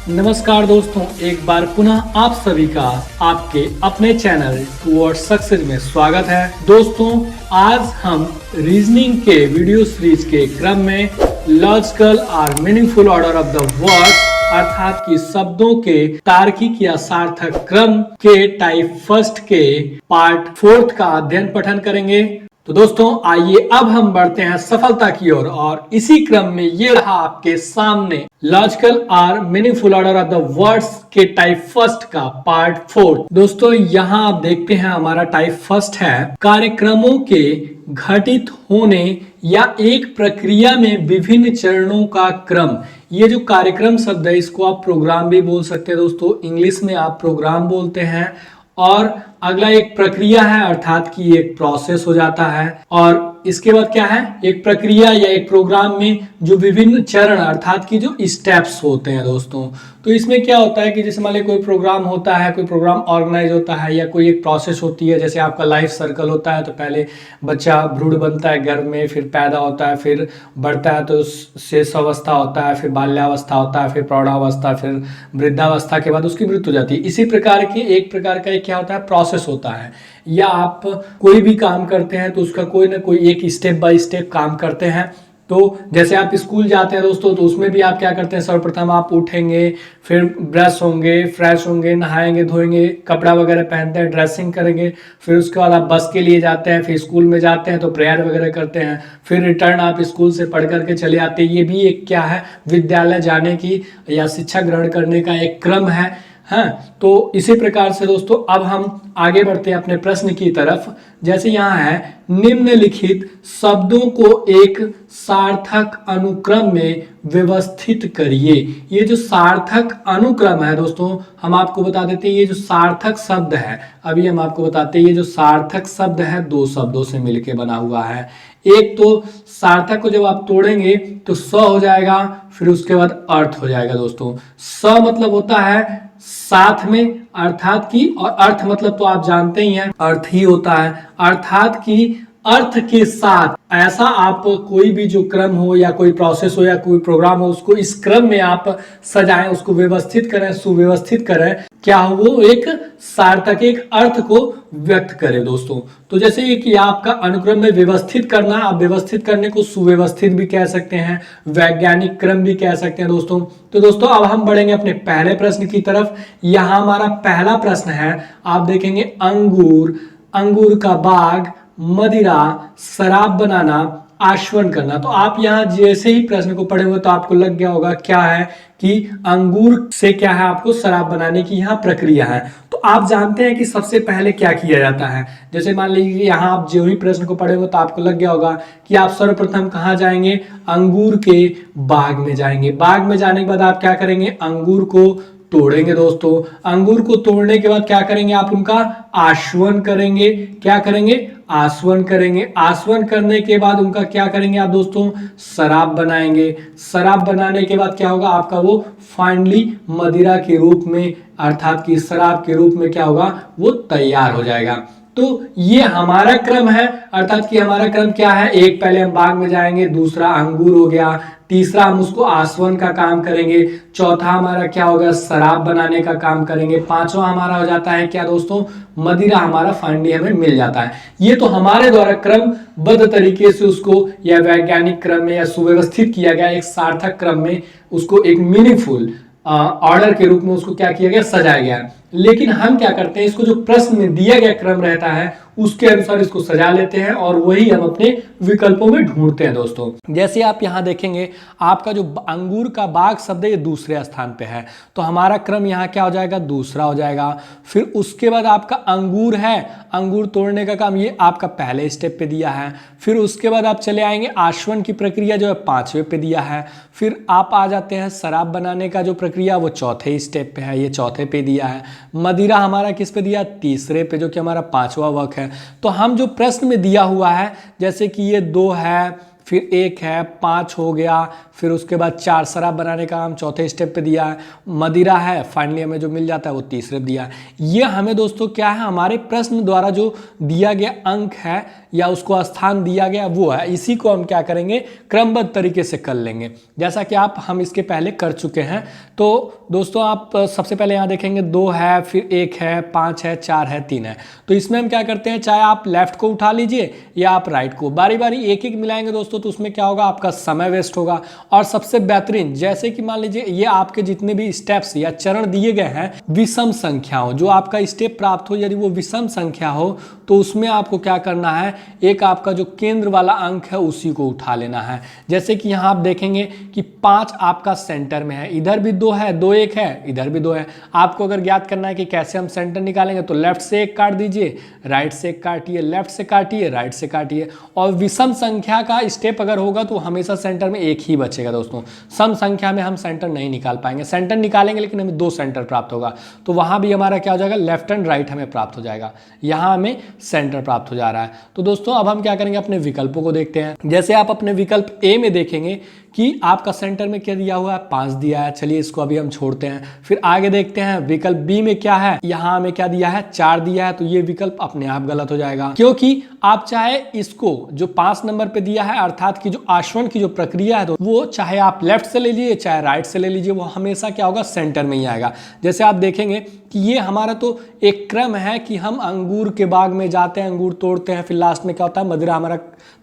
नमस्कार दोस्तों, एक बार पुनः आप सभी का आपके अपने चैनल टुवर्ड्स सक्सेस में स्वागत है। दोस्तों, आज हम रीजनिंग के वीडियो सीरीज के क्रम में लॉजिकल और meaningful order of the words अर्थात कि शब्दों के तार्किक या सार्थक क्रम के टाइप फर्स्ट के पार्ट फोर्थ का अध्ययन पठन करेंगे। तो दोस्तों, आइए अब हम बढ़ते हैं सफलता की ओर और इसी क्रम में ये रहा आपके सामने लॉजिकल और meaningful order of the words के टाइप फर्स्ट का पार्ट फोर्थ। दोस्तों, यहाँ आप देखते हैं हमारा टाइप फर्स्ट है कार्यक्रमों के घटित होने या एक प्रक्रिया में विभिन्न चरणों का क्रम। ये जो कार्यक्रम शब्द है इसको आप प्रोग्राम भी बोल सकते हैं दोस्तों, इंग्लिश में आप प्रोग्राम बोलते हैं। और अगला एक प्रक्रिया है अर्थात कि एक प्रोसेस हो जाता है। और इसके बाद क्या है, एक प्रक्रिया या एक प्रोग्राम में जो विभिन्न चरण अर्थात कि जो स्टेप्स होते हैं दोस्तों। तो इसमें क्या होता है कि जैसे मान लीजिए कोई प्रोग्राम होता है, कोई प्रोग्राम ऑर्गेनाइज होता है या कोई एक प्रोसेस होती है। जैसे आपका लाइफ सर्कल होता है तो पहले बच्चा भ्रूण बनता है गर्भ में, फिर पैदा होता है, फिर बढ़ता है तो शेष अवस्था होता है, फिर बाल्यावस्था होता है, फिर प्रौढ़ावस्था, फिर वृद्धावस्था के बाद उसकी मृत्यु हो जाती है। इसी प्रकार की एक प्रकार का एक क्या होता है, प्रोसेस होता है। या आप कोई भी काम करते हैं तो उसका कोई ना कोई एक स्टेप बाय स्टेप काम करते हैं। तो जैसे आप स्कूल जाते हैं दोस्तों, तो उसमें भी आप क्या करते हैं, सर्वप्रथम आप उठेंगे, फिर ब्रश होंगे, फ्रेश होंगे, नहाएंगे, धोएंगे, कपड़ा वगैरह पहनते हैं, ड्रेसिंग करेंगे, फिर उसके बाद आप बस के लिए जाते हैं, फिर स्कूल में जाते हैं तो प्रेयर वगैरह करते हैं, फिर रिटर्न आप स्कूल से पढ़ करके चले आते हैं। ये भी एक क्या है, विद्यालय जाने की या शिक्षा ग्रहण करने का एक क्रम है। हाँ, तो इसी प्रकार से दोस्तों अब हम आगे बढ़ते हैं अपने प्रश्न की तरफ। जैसे यहाँ है, निम्नलिखित शब्दों को एक सार्थक अनुक्रम में व्यवस्थित करिए। ये जो सार्थक अनुक्रम है दोस्तों, हम आपको बता देते हैं ये जो सार्थक शब्द है, अभी हम आपको बताते हैं ये जो सार्थक शब्द है दो शब्दों से मिलकर बना हुआ है। एक तो सार्थक को जब आप तोड़ेंगे तो स हो जाएगा, फिर उसके बाद अर्थ हो जाएगा दोस्तों। स मतलब होता है साथ में अर्थात की, और अर्थ मतलब तो आप जानते ही हैं अर्थ ही होता है, अर्थात की अर्थ के साथ। ऐसा आप कोई भी जो क्रम हो या कोई प्रोसेस हो या कोई प्रोग्राम हो उसको इस क्रम में आप सजाएं, उसको व्यवस्थित करें, सुव्यवस्थित करें, क्या हो वो एक सार्थक एक अर्थ को व्यक्त करे दोस्तों। तो जैसे कि आपका अनुक्रम में व्यवस्थित करना, आप व्यवस्थित करने को सुव्यवस्थित भी कह सकते हैं, वैज्ञानिक क्रम भी कह सकते हैं दोस्तों। तो दोस्तों अब हम बढ़ेंगे अपने पहले प्रश्न की तरफ। यहाँ हमारा पहला प्रश्न है, आप देखेंगे अंगूर, अंगूर का बाग, मदिरा, शराब बनाना, आश्वन करना। तो आप यहाँ जैसे ही प्रश्न को पढ़ेंगे तो आपको लग गया होगा क्या है कि अंगूर से क्या है, आपको शराब बनाने की यहाँ प्रक्रिया है। तो आप जानते हैं कि सबसे पहले क्या किया जाता है। जैसे मान लीजिए यहाँ आप जो ही प्रश्न को पढ़ेंगे तो आपको लग गया होगा कि आप सर्वप्रथम कहाँ जाएंगे, अंगूर के बाग में जाएंगे। बाग में जाने के बाद आप क्या करेंगे, अंगूर को तोड़ेंगे दोस्तों। अंगूर को तोड़ने के बाद क्या करेंगे, आप उनका आश्वन करेंगे। क्या करेंगे, आस्वन करेंगे। आस्वन करने के बाद उनका क्या करेंगे आप दोस्तों, शराब बनाएंगे। शराब बनाने के बाद क्या होगा, आपका वो फाइनली मदिरा के रूप में अर्थात कि शराब के रूप में क्या होगा, वो तैयार हो जाएगा। तो ये हमारा क्रम है, अर्थात कि हमारा क्रम क्या है, एक पहले हम बाग में जाएंगे, दूसरा अंगूर हो गया, तीसरा हम उसको आस्वन का काम करेंगे, चौथा हमारा क्या होगा, शराब बनाने का काम करेंगे, पांचवा हमारा हो जाता है क्या दोस्तों, मदिरा हमारा फाइनली हमें मिल जाता है। ये तो हमारे द्वारा क्रमबद्ध तरीके से उसको या वैज्ञानिक क्रम में या सुव्यवस्थित किया गया एक सार्थक क्रम में, उसको एक मीनिंगफुल ऑर्डर के रूप में उसको क्या किया गया, सजाया गया। लेकिन हम क्या करते हैं, इसको जो प्रश्न में दिया गया क्रम रहता है उसके अनुसार इसको सजा लेते हैं और वही हम अपने विकल्पों में ढूंढते हैं दोस्तों। जैसे आप यहाँ देखेंगे, आपका जो अंगूर का बाग शब्द है ये दूसरे स्थान पे है, तो हमारा क्रम यहाँ क्या हो जाएगा, दूसरा हो जाएगा। फिर उसके बाद आपका अंगूर है, अंगूर तोड़ने का काम ये आपका पहले स्टेप पे दिया है। फिर उसके बाद आप चले आएंगे, आश्वन की प्रक्रिया जो है पांचवे पे दिया है। फिर आप आ जाते हैं शराब बनाने का जो प्रक्रिया वो चौथे स्टेप पे है, ये चौथे पे दिया है। मदिरा हमारा किस पे दिया, तीसरे पे, जो कि हमारा पांचवा वर्क है। तो हम जो प्रश्न में दिया हुआ है, जैसे कि ये 2 है, फिर 1 है, 5 हो गया, फिर उसके बाद 4 शराब बनाने का काम चौथे स्टेप पे दिया है, मदिरा है फाइनली हमें जो मिल जाता है वो तीसरे पे दिया है। ये हमें दोस्तों क्या है, हमारे प्रश्न द्वारा जो दिया गया अंक है या उसको स्थान दिया गया वो है, इसी को हम क्या करेंगे क्रमबद्ध तरीके से कर लेंगे, जैसा कि हम इसके पहले कर चुके हैं। तो दोस्तों आप सबसे पहले यहाँ देखेंगे 2 है, फिर 1 है, 5 है, 4 है, 3 है। तो इसमें हम क्या करते हैं, चाहे आप लेफ्ट को उठा लीजिए या आप राइट को, बारी बारी एक एक मिलाएंगे दोस्तों, तो उसमें क्या होगा, आपका समय वेस्ट होगा। और सबसे बेहतरीन, जैसे कि मान लीजिए ये आपके जितने भी स्टेप्स या चरण दिए गए हैं विषम संख्या हो, जो आपका स्टेप प्राप्त हो यदि वो विषम संख्या हो तो उसमें आपको क्या करना है, एक आपका जो केंद्र वाला अंक है उसी को उठा लेना है। जैसे कि यहाँ आप देखेंगे कि 5 आपका सेंटर में है, इधर भी 2 है, 2 1 है, इधर भी 2 है। आपको अगर ज्ञात करना है कि कैसे हम सेंटर निकालेंगे तो लेफ्ट से 1 काट दीजिए, राइट से 1 काटिए, लेफ्ट से काटिए, राइट से काटिए। और विषम संख्या का स्टेप अगर होगा तो हमेशा सेंटर में 1 ही बचेगा दोस्तों। सम संख्या में हम सेंटर नहीं निकाल पाएंगे, सेंटर निकालेंगे लेकिन हमें 2 सेंटर प्राप्त होगा, तो वहां भी हमारा क्या हो जाएगा, लेफ्ट एंड राइट हमें प्राप्त हो जाएगा, यहाँ हमें सेंटर प्राप्त हो जा रहा है। तो दोस्तों अब हम क्या करेंगे, अपने विकल्पों को देखते हैं। जैसे आप अपने विकल्प ए में देखेंगे कि आपका सेंटर में क्या दिया हुआ है, 5 दिया है, चलिए इसको अभी हम छोड़ते हैं। फिर आगे देखते हैं विकल्प बी में क्या है, यहाँ हमें क्या दिया है, 4 दिया है, तो ये विकल्प अपने आप गलत हो जाएगा, क्योंकि आप चाहे इसको जो 5 नंबर पे दिया है अर्थात की जो आश्वन की जो प्रक्रिया है तो वो चाहे आप लेफ्ट से ले लीजिए चाहे राइट से ले लीजिए, वो हमेशा क्या होगा, सेंटर में ही आएगा। जैसे आप देखेंगे कि ये हमारा तो एक क्रम है कि हम अंगूर के बाग में जाते हैं, अंगूर तोड़ते हैं, फिर लास्ट में क्या होता है, मदिरा हमारा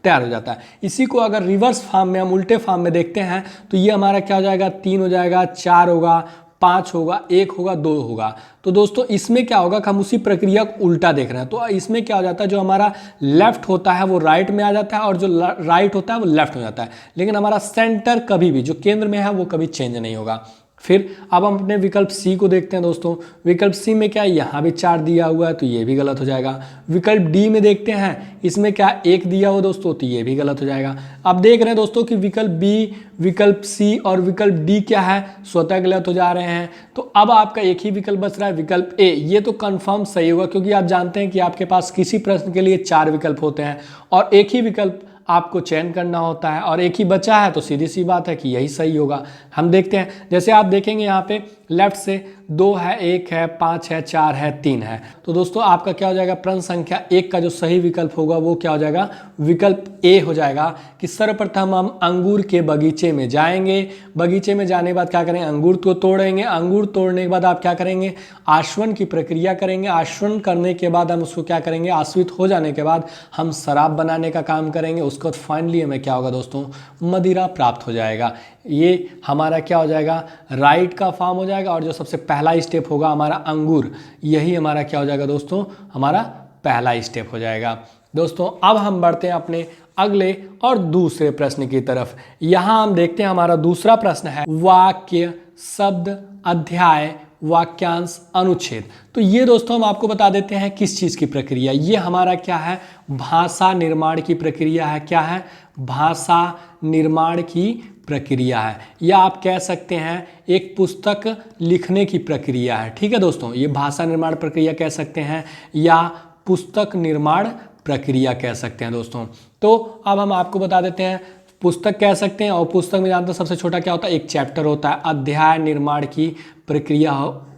तैयार हो जाता है। इसी को अगर रिवर्स फॉर्म में हम उल्टे फॉर्म में देखते हैं तो ये हमारा क्या हो जाएगा, 3 हो जाएगा, 4 होगा, 5 होगा, 1 होगा, 2 होगा। तो दोस्तों इसमें क्या होगा कि हम उसी प्रक्रिया को उल्टा देख रहे हैं, तो इसमें क्या हो जाता है, जो हमारा लेफ्ट होता है वो राइट में आ जाता है और जो राइट होता है वो लेफ्ट में जाता है, लेकिन हमारा सेंटर कभी भी जो केंद्र में है वो कभी चेंज नहीं होगा। फिर अब हम अपने विकल्प सी को देखते हैं दोस्तों। विकल्प सी में क्या है, यहाँ भी 4 दिया हुआ है तो ये भी गलत हो जाएगा। विकल्प डी में देखते हैं, इसमें क्या 1 दिया हुआ दोस्तों, तो ये भी गलत हो जाएगा। अब देख रहे हैं दोस्तों कि विकल्प बी, विकल्प सी और विकल्प डी क्या है, स्वतः गलत हो जा रहे हैं। तो अब आपका एक ही विकल्प बच रहा है, विकल्प ए। ये तो कंफर्म सही होगा, क्योंकि आप जानते हैं कि आपके पास किसी प्रश्न के लिए 4 विकल्प होते हैं और एक ही विकल्प आपको चयन करना होता है, और एक ही बचा है तो सीधी सी बात है कि यही सही होगा। हम देखते हैं, जैसे आप देखेंगे यहाँ पे लेफ्ट से 2 है, 1 है, 5 है, 4 है, 3 है। तो दोस्तों आपका क्या हो जाएगा, प्रश्न संख्या 1 का जो सही विकल्प होगा वो क्या हो जाएगा, विकल्प ए हो जाएगा कि सर्वप्रथम हम अंगूर के बगीचे में जाएंगे, बगीचे में जाने के बाद क्या करेंगे, अंगूर को तोड़ेंगे, अंगूर तोड़ने के बाद आप क्या करेंगे, आश्वन की प्रक्रिया करेंगे, आश्वन करने के बाद हम उसको क्या करेंगे, आश्वित हो जाने के बाद हम शराब बनाने का काम करेंगे, उसको फाइनली हमें क्या होगा दोस्तों, मदिरा प्राप्त हो जाएगा। ये हमारा क्या हो जाएगा, राइट का फॉर्म हो जाएगा, और जो सबसे पहला स्टेप होगा हमारा अंगूर, यही हमारा क्या हो जाएगा दोस्तों, हमारा पहला स्टेप हो जाएगा। दोस्तों अब हम बढ़ते हैं अपने अगले और दूसरे प्रश्न की तरफ। यहाँ हम देखते हैं हमारा दूसरा प्रश्न है वाक्य, शब्द, अध्याय, वाक्यांश, अनुच्छेद। तो ये दोस्तों हम आपको बता देते हैं किस चीज़ की प्रक्रिया, ये हमारा क्या है, भाषा निर्माण की प्रक्रिया है। क्या है, भाषा निर्माण की प्रक्रिया है, या आप कह सकते हैं एक पुस्तक लिखने की प्रक्रिया है। ठीक है दोस्तों, ये भाषा निर्माण प्रक्रिया कह सकते हैं या पुस्तक निर्माण प्रक्रिया कह सकते हैं दोस्तों। तो अब हम आपको बता देते हैं, पुस्तक कह सकते हैं, और पुस्तक में जानते हैं सबसे छोटा क्या होता है, एक चैप्टर होता है। अध्याय निर्माण की प्रक्रिया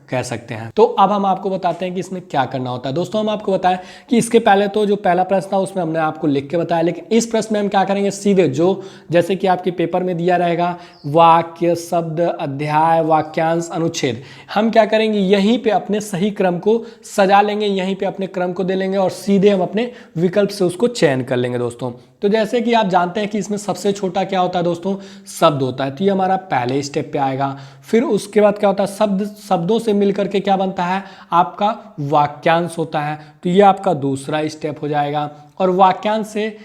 कह सकते हैं। तो अब हम आपको बताते हैं कि इसमें क्या करना होता है। दोस्तों हम आपको बताएं कि इसके पहले तो जो पहला प्रश्न था उसमें हमने आपको लिख के बताया, लेकिन इस प्रश्न में हम क्या करेंगे, सीधे जो जैसे कि आपके पेपर में दिया रहेगा वाक्य, शब्द, अध्याय, वाक्यांश, अनुच्छेद, हम क्या करेंगे, यहीं पे अपने सही क्रम को सजा लेंगे, यहीं पे अपने क्रम को दे लेंगे और सीधे हम अपने विकल्प से उसको चयन कर लेंगे दोस्तों। तो जैसे कि आप जानते हैं कि इसमें सबसे छोटा क्या होता है दोस्तों, शब्द होता है, तो ये हमारा पहले स्टेप पे आएगा। फिर उसके बाद क्या होता है, शब्दों से मिलकर के क्या बनता है, आपका वाक्यांश होता है, तो ये आपका दूसरा स्टेप हो जाएगा। और वाक्यांश से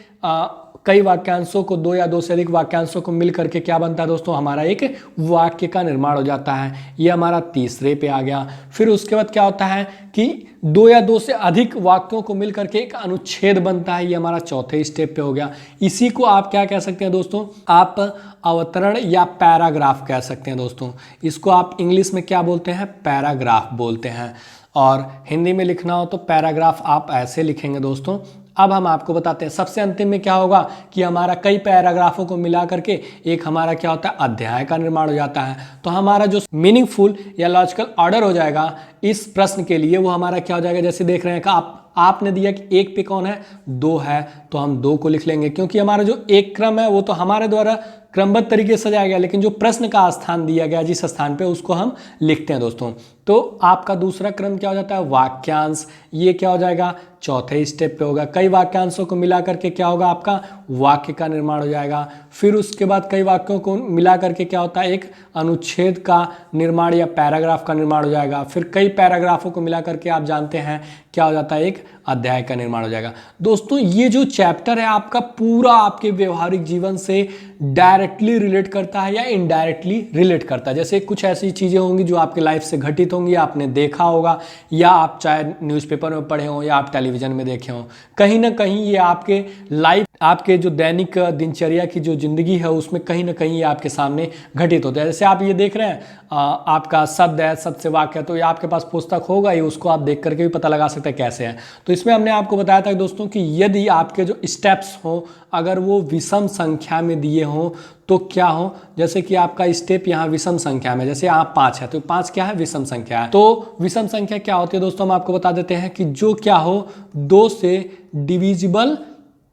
कई वाक्यांशों को, 2 या 2 से अधिक वाक्यांशों को मिल करके क्या बनता है दोस्तों, हमारा एक वाक्य का निर्माण हो जाता है, ये हमारा तीसरे पे आ गया। फिर उसके बाद क्या होता है कि 2 या 2 से अधिक वाक्यों को मिल करके एक अनुच्छेद बनता है, ये हमारा चौथे स्टेप पे हो गया। इसी को आप क्या कह सकते हैं दोस्तों, आप अवतरण या पैराग्राफ कह सकते हैं दोस्तों। इसको आप इंग्लिश में क्या बोलते हैं, पैराग्राफ बोलते हैं, और हिंदी में लिखना हो तो पैराग्राफ आप ऐसे लिखेंगे दोस्तों, अब हम आपको बताते हैं सबसे अंतिम में क्या होगा कि हमारा कई पैराग्राफों को मिला करके एक हमारा क्या होता है अध्याय का निर्माण हो जाता है। तो हमारा जो मीनिंगफुल या लॉजिकल ऑर्डर हो जाएगा इस प्रश्न के लिए वो हमारा क्या हो जाएगा, जैसे देख रहे हैं कि आपने दिया कि एक पे कौन है, दो है, तो हम दो को लिख लेंगे क्योंकि हमारा जो एक क्रम है वो तो हमारे द्वारा क्रमबद्ध तरीके से सजाया गया, लेकिन जो प्रश्न का स्थान दिया गया जिस स्थान पे उसको हम लिखते हैं दोस्तों। तो आपका दूसरा क्रम क्या हो जाता है वाक्यांश, ये क्या हो जाएगा चौथे स्टेप पे होगा। कई वाक्यांशों को मिला करके क्या होगा आपका वाक्य का निर्माण हो जाएगा। फिर उसके बाद कई वाक्यों को मिला करके क्या होता है एक अनुच्छेद का निर्माण या पैराग्राफ का निर्माण हो जाएगा। फिर कई पैराग्राफों को मिला करके आप जानते हैं क्या हो जाता है एक अध्याय का निर्माण हो जाएगा। दोस्तों ये जो चैप्टर है आपका पूरा आपके व्यवहारिक जीवन से डायरेक्टली रिलेट करता है या इनडायरेक्टली रिलेट करता है। जैसे कुछ ऐसी चीज़ें होंगी जो आपके लाइफ से घटित होंगी, आपने देखा होगा या आप चाहे न्यूज़पेपर में पढ़े हों या आप टेलीविज़न में देखे हों, कहीं ना कहीं ये आपके लाइफ आपके जो दैनिक दिनचर्या की जो ज़िंदगी है उसमें कहीं ना कहीं ये आपके सामने घटित होता है। जैसे आप ये देख रहे हैं आपका शब्द है, शब्द से वाक्य है, तो ये आपके पास पुस्तक होगा ही, उसको आप देख करके भी पता लगा सकते हैं कैसे है। तो इसमें हमने आपको बताया था दोस्तों कि यदि आपके जो स्टेप्स हों अगर वो विषम संख्या में दिए हों तो क्या हो, जैसे कि आपका स्टेप यहाँ विषम संख्या में, जैसे यहाँ 5 है तो 5 क्या है विषम संख्या है। तो विषम संख्या क्या होती है दोस्तों, हम आपको बता देते हैं कि जो क्या हो 2 से डिविजिबल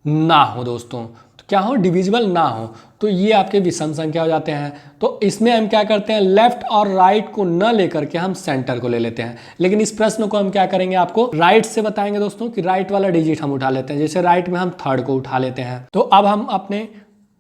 ना हो दोस्तों, तो क्या हो डिविजिबल ना हो, तो ये आपके विषम संख्या हो जाते हैं। तो इसमें हम क्या करते हैं लेफ्ट और राइट को न लेकर के हम सेंटर को ले लेते हैं, लेकिन इस प्रश्न को हम क्या करेंगे आपको राइट से बताएंगे दोस्तों कि राइट वाला डिजिट हम उठा लेते हैं। जैसे राइट में हम थर्ड को उठा लेते हैं। तो अब हम अपने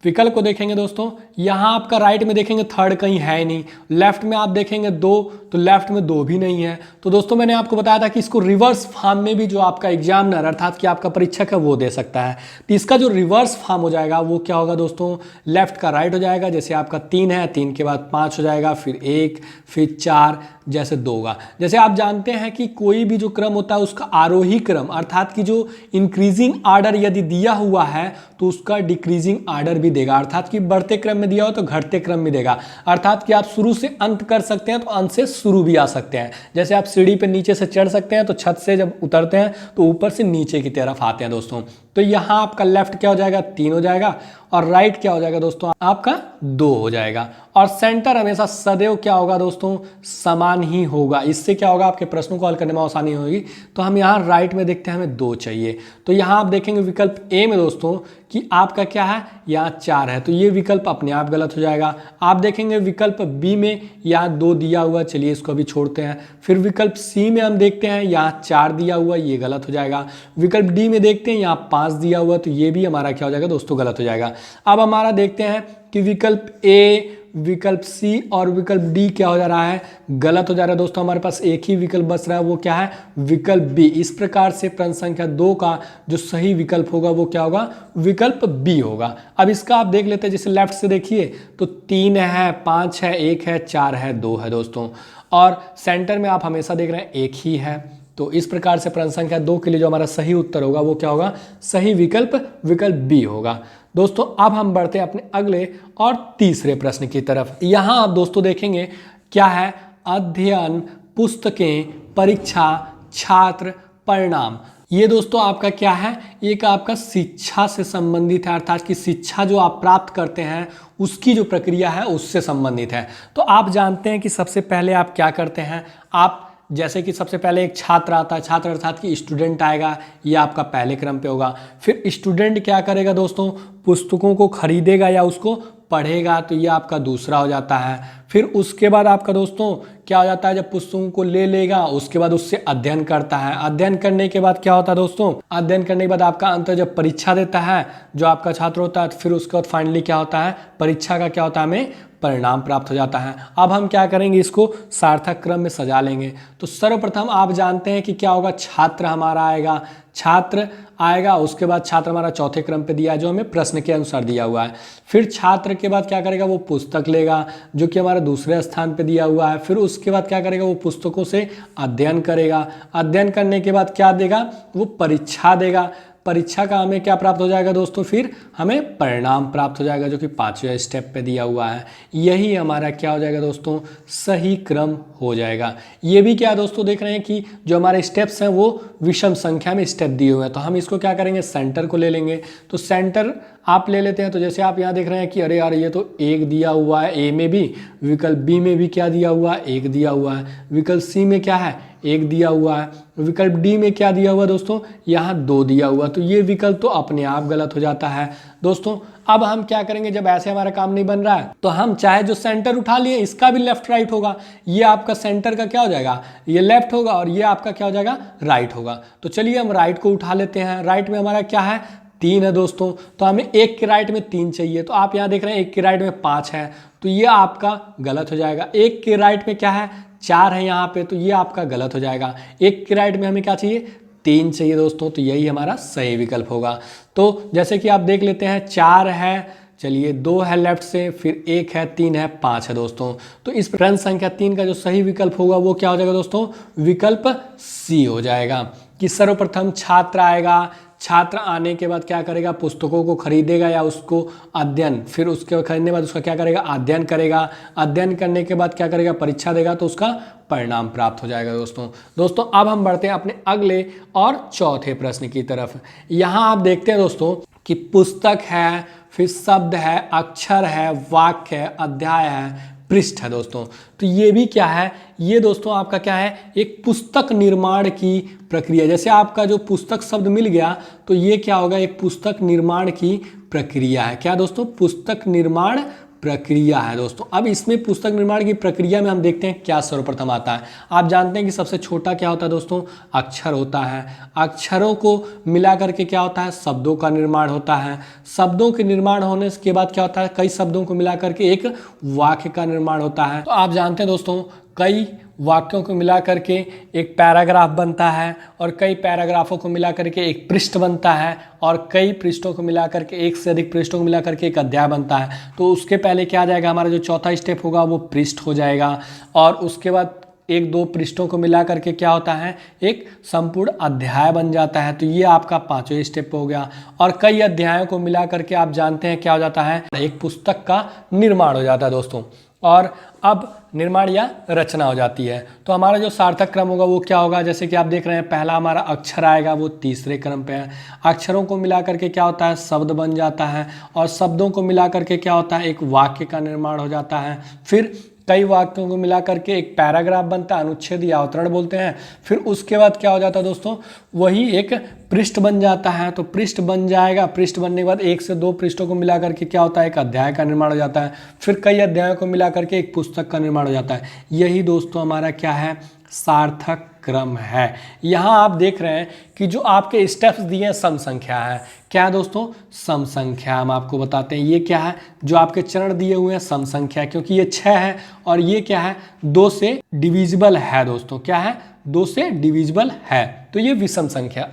विकल्प को देखेंगे दोस्तों, यहाँ आपका राइट में देखेंगे थर्ड कहीं है ही नहीं, लेफ्ट में आप देखेंगे 2 तो लेफ्ट में 2 भी नहीं है। तो दोस्तों मैंने आपको बताया था कि इसको रिवर्स फॉर्म में भी जो आपका एग्जामिनर अर्थात कि आपका परीक्षक है वो दे सकता है। तो इसका जो रिवर्स फॉर्म हो जाएगा वो क्या होगा दोस्तों, लेफ्ट का राइट हो जाएगा। जैसे आपका 3 है, 3 के बाद 5 हो जाएगा, फिर 1, फिर 4, जैसे 2 होगा। जैसे आप जानते हैं कि कोई भी जो क्रम होता है उसका आरोही क्रम अर्थात कि जो इंक्रीजिंग आर्डर यदि दिया हुआ है तो उसका डिक्रीजिंग आर्डर भी देगा, अर्थात कि बढ़ते क्रम में दिया हो तो घटते क्रम में देगा। अर्थात कि आप शुरू से अंत कर सकते हैं तो अंत से शुरू भी आ सकते हैं। जैसे आप सीढ़ी पे नीचे से चढ़ सकते हैं तो छत से जब उतरते हैं तो ऊपर से नीचे की तरफ आते हैं दोस्तों। तो यहाँ आपका लेफ्ट क्या हो जाएगा 3 हो जाएगा और राइट क्या हो जाएगा दोस्तों आपका 2 हो जाएगा। और सेंटर हमेशा सदैव क्या होगा दोस्तों समान ही होगा। इससे क्या होगा आपके प्रश्नों को हल करने में आसानी होगी। तो हम यहाँ राइट में देखते हैं हमें 2 चाहिए, तो यहाँ आप देखेंगे विकल्प ए में दोस्तों कि आपका क्या है यहाँ 4 है, तो ये विकल्प अपने आप गलत हो जाएगा। आप देखेंगे विकल्प बी में यहाँ 2 दिया हुआ, चलिए इसको अभी छोड़ते हैं। फिर विकल्प सी में हम देखते हैं यहाँ 4 दिया हुआ, ये गलत हो जाएगा। विकल्प डी में देखते हैं यहाँ 5 दिया हुआ, तो ये भी हमारा क्या हो जाएगा दोस्तों गलत हो जाएगा। अब हमारा देखते हैं कि विकल्प ए, विकल्प सी और विकल्प डी क्या हो जा रहा है गलत हो जा रहा है दोस्तों। हमारे पास एक ही विकल्प बच रहा है, वो क्या है विकल्प बी। इस प्रकार से प्रश्न संख्या 2 का जो सही विकल्प होगा वो क्या होगा विकल्प बी होगा। अब इसका आप देख लेते हैं, जैसे लेफ्ट से देखिए तो 3 है, 5 है, 1 है, 4 है, 2 है दोस्तों, और सेंटर में आप हमेशा देख रहे हैं 1 ही है। तो इस प्रकार से प्रश्न संख्या 2 के लिए जो हमारा सही उत्तर होगा वो क्या होगा सही विकल्प बी होगा। दोस्तों अब हम बढ़ते हैं अपने अगले और तीसरे प्रश्न की तरफ। यहाँ आप दोस्तों देखेंगे क्या है अध्ययन, पुस्तकें, परीक्षा, छात्र, परिणाम। ये दोस्तों आपका क्या है एक आपका शिक्षा से संबंधित है, अर्थात कि शिक्षा जो आप प्राप्त करते हैं उसकी जो प्रक्रिया है उससे संबंधित है। तो आप जानते हैं कि सबसे पहले आप क्या करते हैं, आप जैसे कि सबसे पहले एक छात्र आता है, छात्र अर्थात कि स्टूडेंट आएगा, ये आपका पहले क्रम पे होगा। फिर स्टूडेंट क्या करेगा दोस्तों पुस्तकों को खरीदेगा या उसको पढ़ेगा, तो ये आपका दूसरा हो जाता है। फिर उसके बाद आपका दोस्तों क्या हो जाता है जब पुस्तकों को ले लेगा उसके बाद उससे अध्ययन करता है। अध्ययन करने के बाद क्या होता है दोस्तों अध्ययन करने के बाद आपका अंत जब परीक्षा देता है जो आपका छात्र होता है, फिर उसके बाद फाइनली क्या होता है परीक्षा का क्या होता है हमें परिणाम प्राप्त हो जाता है। अब हम क्या करेंगे इसको सार्थक क्रम में सजा लेंगे। तो सर्वप्रथम आप जानते हैं कि क्या होगा छात्र हमारा आएगा, छात्र आएगा, उसके बाद छात्र हमारा चौथे क्रम पे दिया है जो हमें प्रश्न के अनुसार दिया हुआ है। फिर छात्र के बाद क्या करेगा वो पुस्तक लेगा जो कि हमारा दूसरे स्थान पे दिया हुआ है। फिर उसके बाद क्या करेगा वो पुस्तकों से अध्ययन करेगा, अध्ययन करने के बाद क्या देगा वो परीक्षा देगा, परीक्षा का हमें क्या प्राप्त हो जाएगा दोस्तों, फिर हमें परिणाम प्राप्त हो जाएगा जो कि 5वें स्टेप पे दिया हुआ है। यही हमारा क्या हो जाएगा दोस्तों, सही क्रम हो जाएगा। ये भी क्या दोस्तों देख रहे हैं कि जो हमारे स्टेप्स हैं वो विषम संख्या में स्टेप दिए हुए हैं, तो हम इसको क्या करेंगे, सेंटर को ले लेंगे। तो सेंटर आप ले लेते हैं, तो जैसे आप यहाँ देख रहे हैं कि अरे यार ये तो 1 दिया हुआ है ए में भी, विकल्प बी में भी क्या दिया हुआ है, 1 दिया हुआ है, विकल्प सी में क्या है, 1 दिया हुआ है, विकल्प डी में क्या दिया हुआ है दोस्तों, यहाँ 2 दिया हुआ। तो ये विकल्प तो अपने आप गलत हो जाता है दोस्तों। अब हम क्या करेंगे, जब ऐसे हमारा काम नहीं बन रहा है तो हम चाहे जो सेंटर उठा लिए इसका भी लेफ्ट राइट होगा। ये आपका सेंटर का क्या हो जाएगा, ये लेफ्ट होगा और ये आपका क्या हो जाएगा, राइट होगा। तो चलिए हम राइट को उठा लेते हैं। राइट में हमारा क्या है, 3 है दोस्तों, तो हमें 1 के राइट में 3 चाहिए। तो आप यहाँ देख रहे हैं 1 के राइट में 5 है, तो ये आपका गलत हो जाएगा। 1 के राइट में क्या है, 4 है यहाँ पे, तो ये आपका गलत हो जाएगा। 1 के राइट में हमें क्या चाहिए, 3 चाहिए दोस्तों, तो यही हमारा सही विकल्प होगा। तो जैसे कि आप देख लेते हैं 4 है, चलिए 2 है लेफ्ट से, फिर 1 है, 3 है, 5 है दोस्तों। तो इस प्रश्न संख्या 3 का जो सही विकल्प होगा वो क्या हो जाएगा दोस्तों, विकल्प सी हो जाएगा। कि सर्वप्रथम छात्र आएगा, छात्र आने के बाद क्या करेगा, पुस्तकों को खरीदेगा या उसको अध्ययन, फिर उसके खरीदने के बाद उसका क्या करेगा, अध्ययन करेगा, अध्ययन करने के बाद क्या करेगा, परीक्षा देगा, तो उसका परिणाम प्राप्त हो जाएगा दोस्तों। अब हम बढ़ते हैं अपने अगले और चौथे प्रश्न की तरफ। यहाँ आप देखते हैं दोस्तों कि पुस्तक है, फिर शब्द है, अक्षर है, वाक्य है, अध्याय है, पृष्ठ है दोस्तों। तो ये भी क्या है, ये दोस्तों आपका क्या है, एक पुस्तक निर्माण की प्रक्रिया। जैसे आपका जो पुस्तक शब्द मिल गया तो ये क्या होगा, एक पुस्तक निर्माण की प्रक्रिया है। क्या दोस्तों, पुस्तक निर्माण प्रक्रिया है दोस्तों। अब इसमें पुस्तक निर्माण की प्रक्रिया में हम देखते हैं क्या सर्वप्रथम आता है। आप जानते हैं कि सबसे छोटा क्या होता है दोस्तों, अक्षर होता है। अक्षरों को मिला करके क्या होता है, शब्दों का निर्माण होता है। शब्दों के निर्माण होने के बाद क्या होता है, कई शब्दों को मिला करके एक वाक्य का निर्माण होता है। तो आप जानते हैं दोस्तों, कई वाक्यों को मिला करके एक पैराग्राफ बनता है, और कई पैराग्राफों को मिला करके एक पृष्ठ बनता है, और कई पृष्ठों को मिला करके, एक से अधिक पृष्ठों को मिला करके एक अध्याय बनता है। तो उसके पहले क्या आ जाएगा, हमारा जो चौथा स्टेप होगा वो पृष्ठ हो जाएगा, और उसके बाद 1-2 पृष्ठों को मिला करके क्या होता है, एक संपूर्ण अध्याय बन जाता है। तो ये आपका 5वां स्टेप हो गया। और कई अध्यायों को मिला करके आप जानते हैं क्या हो जाता है, एक पुस्तक का निर्माण हो जाता है दोस्तों। और अब निर्माण या रचना हो जाती है। तो हमारा जो सार्थक क्रम होगा वो क्या होगा, जैसे कि आप देख रहे हैं पहला हमारा अक्षर आएगा, वो तीसरे क्रम पे है। अक्षरों को मिला करके क्या होता है, शब्द बन जाता है, और शब्दों को मिला करके क्या होता है, एक वाक्य का निर्माण हो जाता है। फिर कई वाक्यों को मिला करके एक पैराग्राफ बनता है, अनुच्छेद या अवतरण बोलते हैं। फिर उसके बाद क्या हो जाता है दोस्तों, वही एक पृष्ठ बन जाता है। तो पृष्ठ बन जाएगा, पृष्ठ बनने के बाद 1 से 2 पृष्ठों को मिला करके क्या होता है, एक अध्याय का निर्माण हो जाता है। फिर कई अध्यायों को मिला करके एक पुस्तक का निर्माण हो जाता है। यही दोस्तों हमारा क्या है, सार्थक क्रम है। यहाँ आप देख रहे हैं कि जो आपके स्टेप्स दिए हैं सम संख्या है। क्या है दोस्तों, सम संख्या। हम आपको बताते हैं ये क्या है, जो आपके चरण दिए हुए हैं सम संख्या, क्योंकि ये 6 है और ये क्या है, 2 से डिविजिबल है दोस्तों। क्या है, 2 से डिविजिबल है। तो ये विषम संख्या,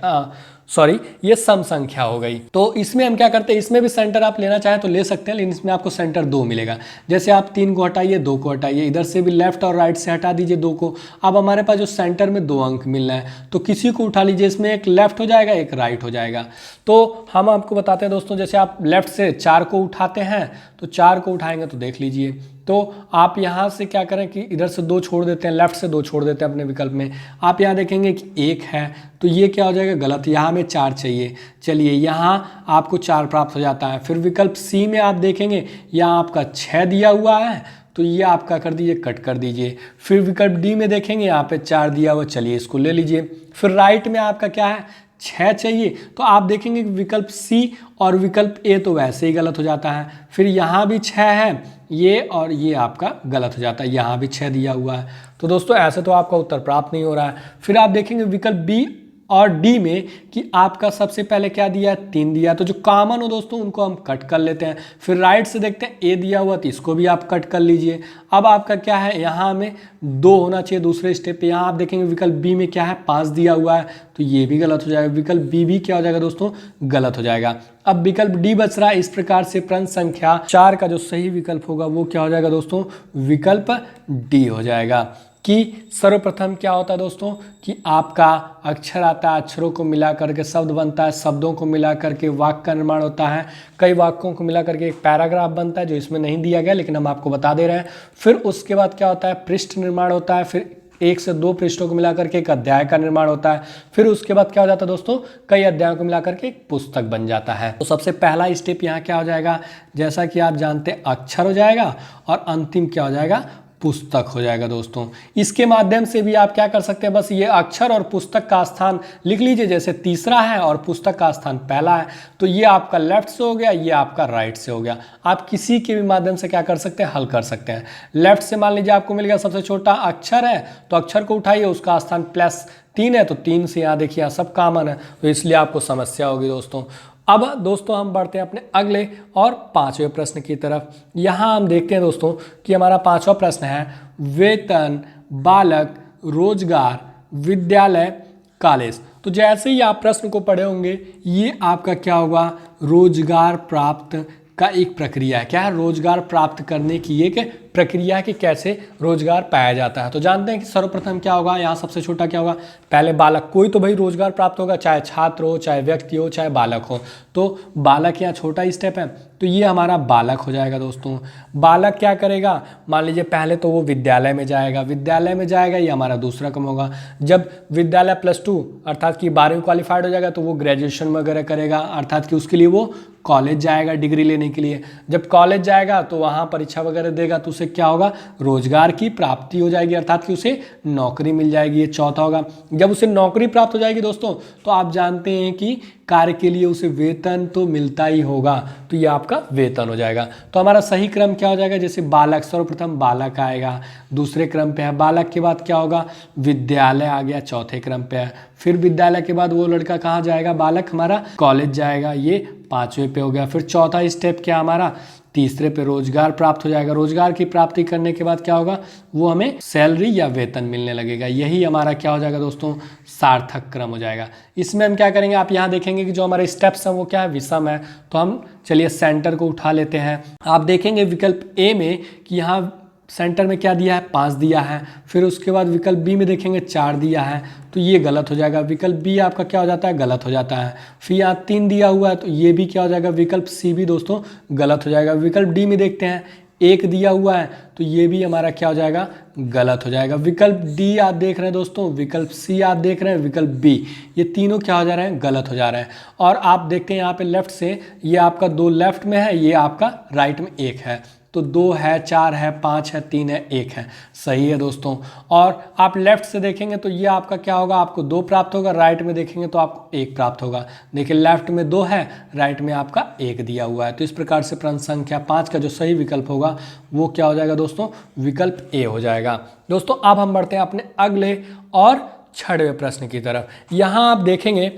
ये सम संख्या हो गई। तो इसमें हम क्या करते हैं, इसमें भी सेंटर आप लेना चाहें तो ले सकते हैं, लेकिन इसमें आपको सेंटर 2 मिलेगा। जैसे आप 3 को हटाइए, 2 को हटाइए, इधर से भी लेफ्ट और राइट से हटा दीजिए 2 को। अब हमारे पास जो सेंटर में 2 अंक मिलना है, तो किसी को उठा लीजिए, इसमें एक लेफ्ट हो जाएगा, एक राइट हो जाएगा। तो हम आपको बताते हैं दोस्तों, जैसे आप लेफ्ट से 4 को उठाते हैं, तो 4 को उठाएंगे तो देख लीजिए, तो आप यहाँ से क्या करें कि इधर से 2 छोड़ देते हैं, लेफ्ट से 2 छोड़ देते हैं अपने विकल्प में। आप यहाँ देखेंगे कि 1 है, तो ये क्या हो जाएगा, गलत। यहाँ हमें 4 चाहिए। चलिए यहाँ आपको 4 प्राप्त हो जाता है। फिर विकल्प सी में आप देखेंगे, यहाँ आपका 6 दिया हुआ है, तो ये आपका कर दीजिए, कट कर दीजिए। फिर विकल्प डी में देखेंगे, यहाँ पे 4 दिया हुआ, चलिए इसको ले लीजिए। फिर राइट में आपका क्या है, 6 चाहिए, तो आप देखेंगे कि विकल्प सी और विकल्प ए तो वैसे ही गलत हो जाता है। फिर यहाँ भी 6 है, ये और ये आपका गलत हो जाता है, यहाँ भी 6 दिया हुआ है। तो दोस्तों ऐसे तो आपका उत्तर प्राप्त नहीं हो रहा है। फिर आप देखेंगे विकल्प बी और डी में कि आपका सबसे पहले क्या दिया है, 3 दिया है। तो जो कॉमन हो दोस्तों उनको हम कट कर लेते हैं। फिर राइट से देखते हैं, ए दिया हुआ, तो इसको भी आप कट कर लीजिए। अब आपका क्या है, यहाँ हमें 2 होना चाहिए दूसरे स्टेप पे। यहाँ आप देखेंगे विकल्प बी में क्या है, 5 दिया हुआ है, तो ये भी गलत हो जाएगा। विकल्प बी भी क्या हो जाएगा दोस्तों, गलत हो जाएगा। अब विकल्प डी बच रहा है। इस प्रकार से प्रश्न संख्या 4 का जो सही विकल्प होगा वो क्या हो जाएगा दोस्तों, विकल्प डी हो जाएगा। कि सर्वप्रथम क्या होता है दोस्तों कि आपका अक्षर आता है, अक्षरों को मिला करके शब्द बनता है, शब्दों को मिला करके वाक्य का निर्माण होता है, कई वाक्यों को मिला करके एक पैराग्राफ बनता है जो इसमें नहीं दिया गया लेकिन हम आपको बता दे रहे हैं। फिर उसके बाद क्या होता है, पृष्ठ निर्माण होता है, फिर 1 से 2 पृष्ठों को मिलाकर के एक अध्याय का निर्माण होता है। फिर उसके बाद क्या हो जाता है दोस्तों, कई अध्यायों को मिलाकर के एक पुस्तक बन जाता है। तो सबसे पहला स्टेप यहाँ क्या हो जाएगा, जैसा कि आप जानते हैं अक्षर हो जाएगा और अंतिम क्या हो जाएगा, पुस्तक हो जाएगा दोस्तों। इसके माध्यम से भी आप क्या कर सकते हैं, बस ये अक्षर और पुस्तक का स्थान लिख लीजिए, जैसे तीसरा है और पुस्तक का स्थान पहला है, तो ये आपका लेफ्ट से हो गया, ये आपका राइट से हो गया। आप किसी के भी माध्यम से क्या कर सकते हैं, हल कर सकते हैं। लेफ्ट से मान लीजिए आपको मिल गया सबसे छोटा अक्षर है, तो अक्षर को उठाइए, उसका स्थान +3 है, तो 3 से यहाँ देखिए सब कॉमन है, तो इसलिए आपको समस्या होगी दोस्तों। अब दोस्तों हम बढ़ते हैं अपने अगले और 5वें प्रश्न की तरफ। यहाँ हम देखते हैं दोस्तों कि हमारा 5वां प्रश्न है वेतन, बालक, रोजगार, विद्यालय, कॉलेज। तो जैसे ही आप प्रश्न को पढ़े होंगे, ये आपका क्या होगा, रोजगार प्राप्त का एक प्रक्रिया है। क्या है, रोजगार प्राप्त करने की एक प्रक्रिया कि कैसे रोजगार पाया जाता है। तो जानते हैं कि सर्वप्रथम क्या होगा, यहाँ सबसे छोटा क्या होगा, पहले बालक, कोई तो भाई रोजगार प्राप्त होगा, चाहे छात्र हो, चाहे व्यक्ति हो, चाहे बालक हो। तो बालक यहाँ छोटा स्टेप है, तो ये हमारा बालक हो जाएगा दोस्तों। बालक क्या करेगा, मान लीजिए पहले तो वो विद्यालय में जाएगा, विद्यालय में जाएगा, ये हमारा दूसरा क्रम होगा। जब विद्यालय +2 अर्थात कि 12वीं क्वालिफाइड हो जाएगा, तो वो ग्रेजुएशन वगैरह करेगा, अर्थात कि उसके लिए वो कॉलेज जाएगा डिग्री लेने के लिए। जब कॉलेज जाएगा तो वहाँ परीक्षा वगैरह देगा, तो उसे क्या होगा, रोजगार की प्राप्ति हो जाएगी, अर्थात कि उसे नौकरी मिल जाएगी, ये चौथा होगा। जब उसे नौकरी प्राप्त हो जाएगी दोस्तों, तो आप जानते हैं कि कार्य के लिए उसे वेतन तो मिलता ही होगा, तो ये आपका वेतन हो जाएगा। तो हमारा सही क्रम क्या हो जाएगा, जैसे बालक, सर्वप्रथम बालक आएगा, दूसरे क्रम पे है, बालक के बाद क्या होगा, विद्यालय आ गया, चौथे क्रम पे है। फिर विद्यालय के बाद वो लड़का कहाँ जाएगा, बालक हमारा कॉलेज जाएगा, ये 5वें पे हो गया। फिर चौथा स्टेप क्या हमारा, तीसरे पे रोजगार प्राप्त हो जाएगा। रोजगार की प्राप्ति करने के बाद क्या होगा, वो हमें सैलरी या वेतन मिलने लगेगा। यही हमारा क्या हो जाएगा दोस्तों, सार्थक क्रम हो जाएगा। इसमें हम क्या करेंगे, आप यहाँ देखेंगे कि जो हमारे स्टेप्स हैं वो क्या है, विषम है। तो हम चलिए सेंटर को उठा लेते हैं। आप देखेंगे विकल्प ए में कि यहाँ सेंटर में क्या दिया है, 5 दिया है। फिर उसके बाद विकल्प बी में देखेंगे 4 दिया है, तो ये गलत हो जाएगा। विकल्प बी आपका क्या हो जाता है, गलत हो जाता है। फिर यहाँ 3 दिया हुआ है, तो ये भी क्या हो जाएगा, विकल्प सी भी दोस्तों गलत हो जाएगा। विकल्प डी में देखते हैं 1 दिया हुआ है, तो ये भी हमारा क्या हो जाएगा, गलत हो जाएगा। विकल्प डी आप देख रहे हैं दोस्तों, विकल्प सी आप देख रहे हैं, विकल्प बी, ये तीनों क्या हो जा रहे हैं, गलत हो जा रहे हैं। और आप देखते हैं यहाँ पे लेफ्ट से, ये आपका 2 लेफ्ट में है, ये आपका राइट में 1 है। तो 2 है, 4 है, 5 है, 3 है, 1 है, सही है दोस्तों। और आप लेफ्ट से देखेंगे तो ये आपका क्या होगा, आपको 2 प्राप्त होगा, राइट में देखेंगे तो आपको 1 प्राप्त होगा। देखिए लेफ्ट में 2 है, राइट में आपका 1 दिया हुआ है। तो इस प्रकार से प्रश्न संख्या 5 का जो सही विकल्प होगा वो क्या हो जाएगा दोस्तों, विकल्प ए हो जाएगा। दोस्तों अब हम बढ़ते हैं अपने अगले और 6वें प्रश्न की तरफ। यहाँ आप देखेंगे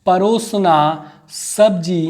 परोसना, सब्जी,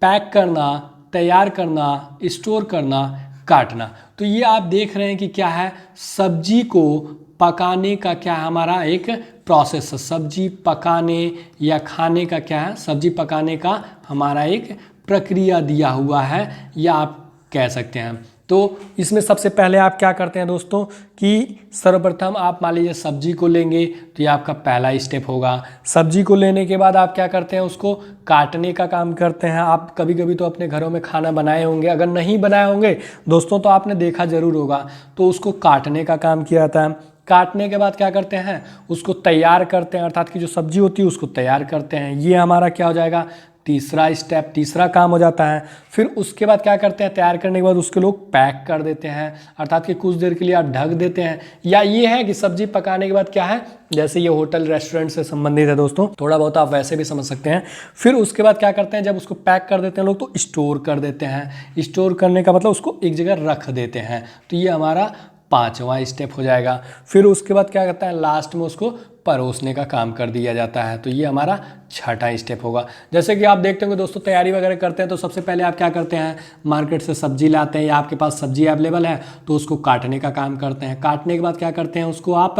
पैक करना, तैयार करना, स्टोर करना, काटना। तो ये आप देख रहे हैं कि क्या है, सब्जी को पकाने का क्या है, हमारा एक प्रोसेस है। सब्जी पकाने या खाने का क्या है, सब्जी पकाने का हमारा एक प्रक्रिया दिया हुआ है, या आप कह सकते हैं। तो इसमें सबसे पहले आप क्या करते हैं दोस्तों कि सर्वप्रथम आप मान लीजिए सब्जी को लेंगे, तो ये आपका पहला स्टेप होगा। सब्जी को लेने के बाद आप क्या करते हैं, उसको काटने का काम करते हैं। आप कभी कभी तो अपने घरों में खाना बनाए होंगे, अगर नहीं बनाए होंगे दोस्तों तो आपने देखा जरूर होगा। तो उसको काटने का काम किया जाता है। काटने के बाद क्या करते हैं, उसको तैयार करते हैं, अर्थात कि जो सब्जी होती है उसको तैयार करते हैं। ये हमारा क्या हो जाएगा, तीसरा स्टेप, तीसरा काम हो जाता है। फिर उसके बाद क्या करते हैं, तैयार करने के बाद उसके लोग पैक कर देते हैं, अर्थात कि कुछ देर के लिए आप ढक देते हैं। या ये है कि सब्जी पकाने के बाद क्या है, जैसे ये होटल रेस्टोरेंट से संबंधित है दोस्तों, थोड़ा बहुत आप वैसे भी समझ सकते हैं। फिर उसके बाद क्या करते हैं, जब उसको पैक कर देते हैं लोग, तो स्टोर कर देते हैं। स्टोर करने का मतलब उसको एक जगह रख देते हैं। तो ये हमारा 5वां स्टेप हो जाएगा। फिर उसके बाद क्या करता है, लास्ट में उसको परोसने का काम कर दिया जाता है। तो ये हमारा 6वां स्टेप होगा। जैसे कि आप देखते होंगे दोस्तों, तैयारी वगैरह करते हैं तो सबसे पहले आप क्या करते हैं, मार्केट से सब्जी लाते हैं, या आपके पास सब्जी अवेलेबल है तो उसको काटने का काम करते हैं। काटने के बाद क्या करते हैं, उसको आप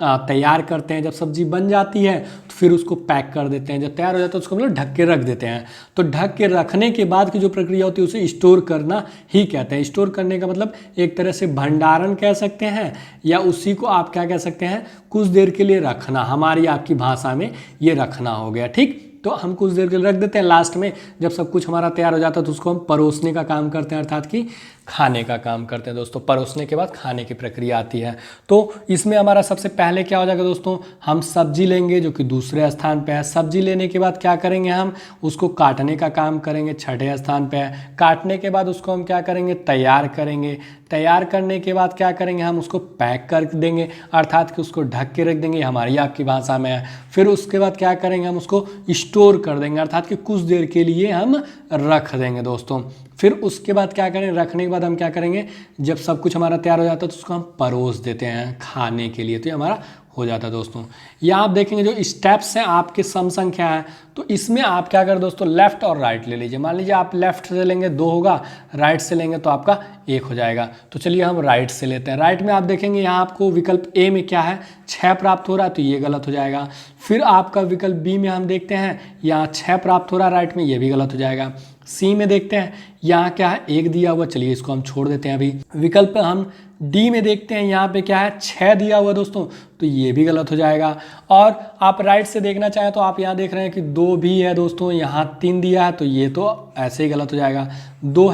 तैयार करते हैं। जब सब्जी बन जाती है तो फिर उसको पैक कर देते हैं। जब तैयार हो जाता है उसको हम लोग ढक के रख देते हैं। तो ढक के रखने के बाद की जो प्रक्रिया होती है उसे स्टोर करना ही कहते हैं। स्टोर करने का मतलब एक तरह से भंडारण कह सकते हैं, या उसी को आप क्या कह सकते हैं, कुछ देर के लिए रखना। हमारी आपकी भाषा में ये रखना हो गया। ठीक, तो हम कुछ देर के लिए रख देते हैं। लास्ट में जब सब कुछ हमारा तैयार हो जाता है तो उसको हम परोसने का काम करते हैं, अर्थात कि खाने का काम करते हैं दोस्तों। परोसने के बाद खाने की प्रक्रिया आती है। तो इसमें हमारा सबसे पहले क्या हो जाएगा दोस्तों, हम सब्जी लेंगे जो कि दूसरे स्थान पे है। सब्जी लेने के बाद क्या करेंगे, हम उसको काटने का काम करेंगे, छठे स्थान पे है। काटने के बाद उसको हम क्या करेंगे, तैयार करेंगे। तैयार करने के बाद क्या करेंगे, हम उसको पैक कर देंगे, अर्थात कि उसको ढक के रख देंगे, हमारी आपकी भाषा में है। फिर उसके बाद क्या करेंगे, हम उसको स्टोर कर देंगे, अर्थात कि कुछ देर के लिए हम रख देंगे दोस्तों। फिर उसके बाद क्या करें, रखने के बाद हम क्या करेंगे, जब सब कुछ हमारा तैयार हो जाता है तो उसको हम परोस देते हैं खाने के लिए। तो ये हमारा हो जाता है दोस्तों। यहाँ आप देखेंगे जो स्टेप्स हैं आपके सम संख्या है, तो इसमें आप क्या करें दोस्तों, लेफ्ट और राइट ले लीजिए। मान लीजिए आप लेफ्ट से लेंगे 2 होगा, राइट से लेंगे तो आपका 1 हो जाएगा। तो चलिए हम राइट से लेते हैं। राइट में आप देखेंगे यहाँ आपको विकल्प ए में क्या है, 6 प्राप्त हो रहा है, तो ये गलत हो जाएगा। फिर आपका विकल्प बी में हम देखते हैं यहाँ 6 प्राप्त हो रहा है राइट में, ये भी गलत हो जाएगा। सी में देखते हैं यहाँ क्या है, 1 दिया हुआ, चलिए इसको हम छोड़ देते हैं अभी। विकल्प हम डी में देखते हैं, यहाँ पे क्या है, 6 दिया हुआ दोस्तों, तो ये भी गलत हो जाएगा। और आप राइट से देखना चाहें तो आप यहाँ देख रहे हैं कि 2 भी है दोस्तों, यहाँ 3 दिया है, तो ये तो ऐसे ही गलत हो जाएगा। 2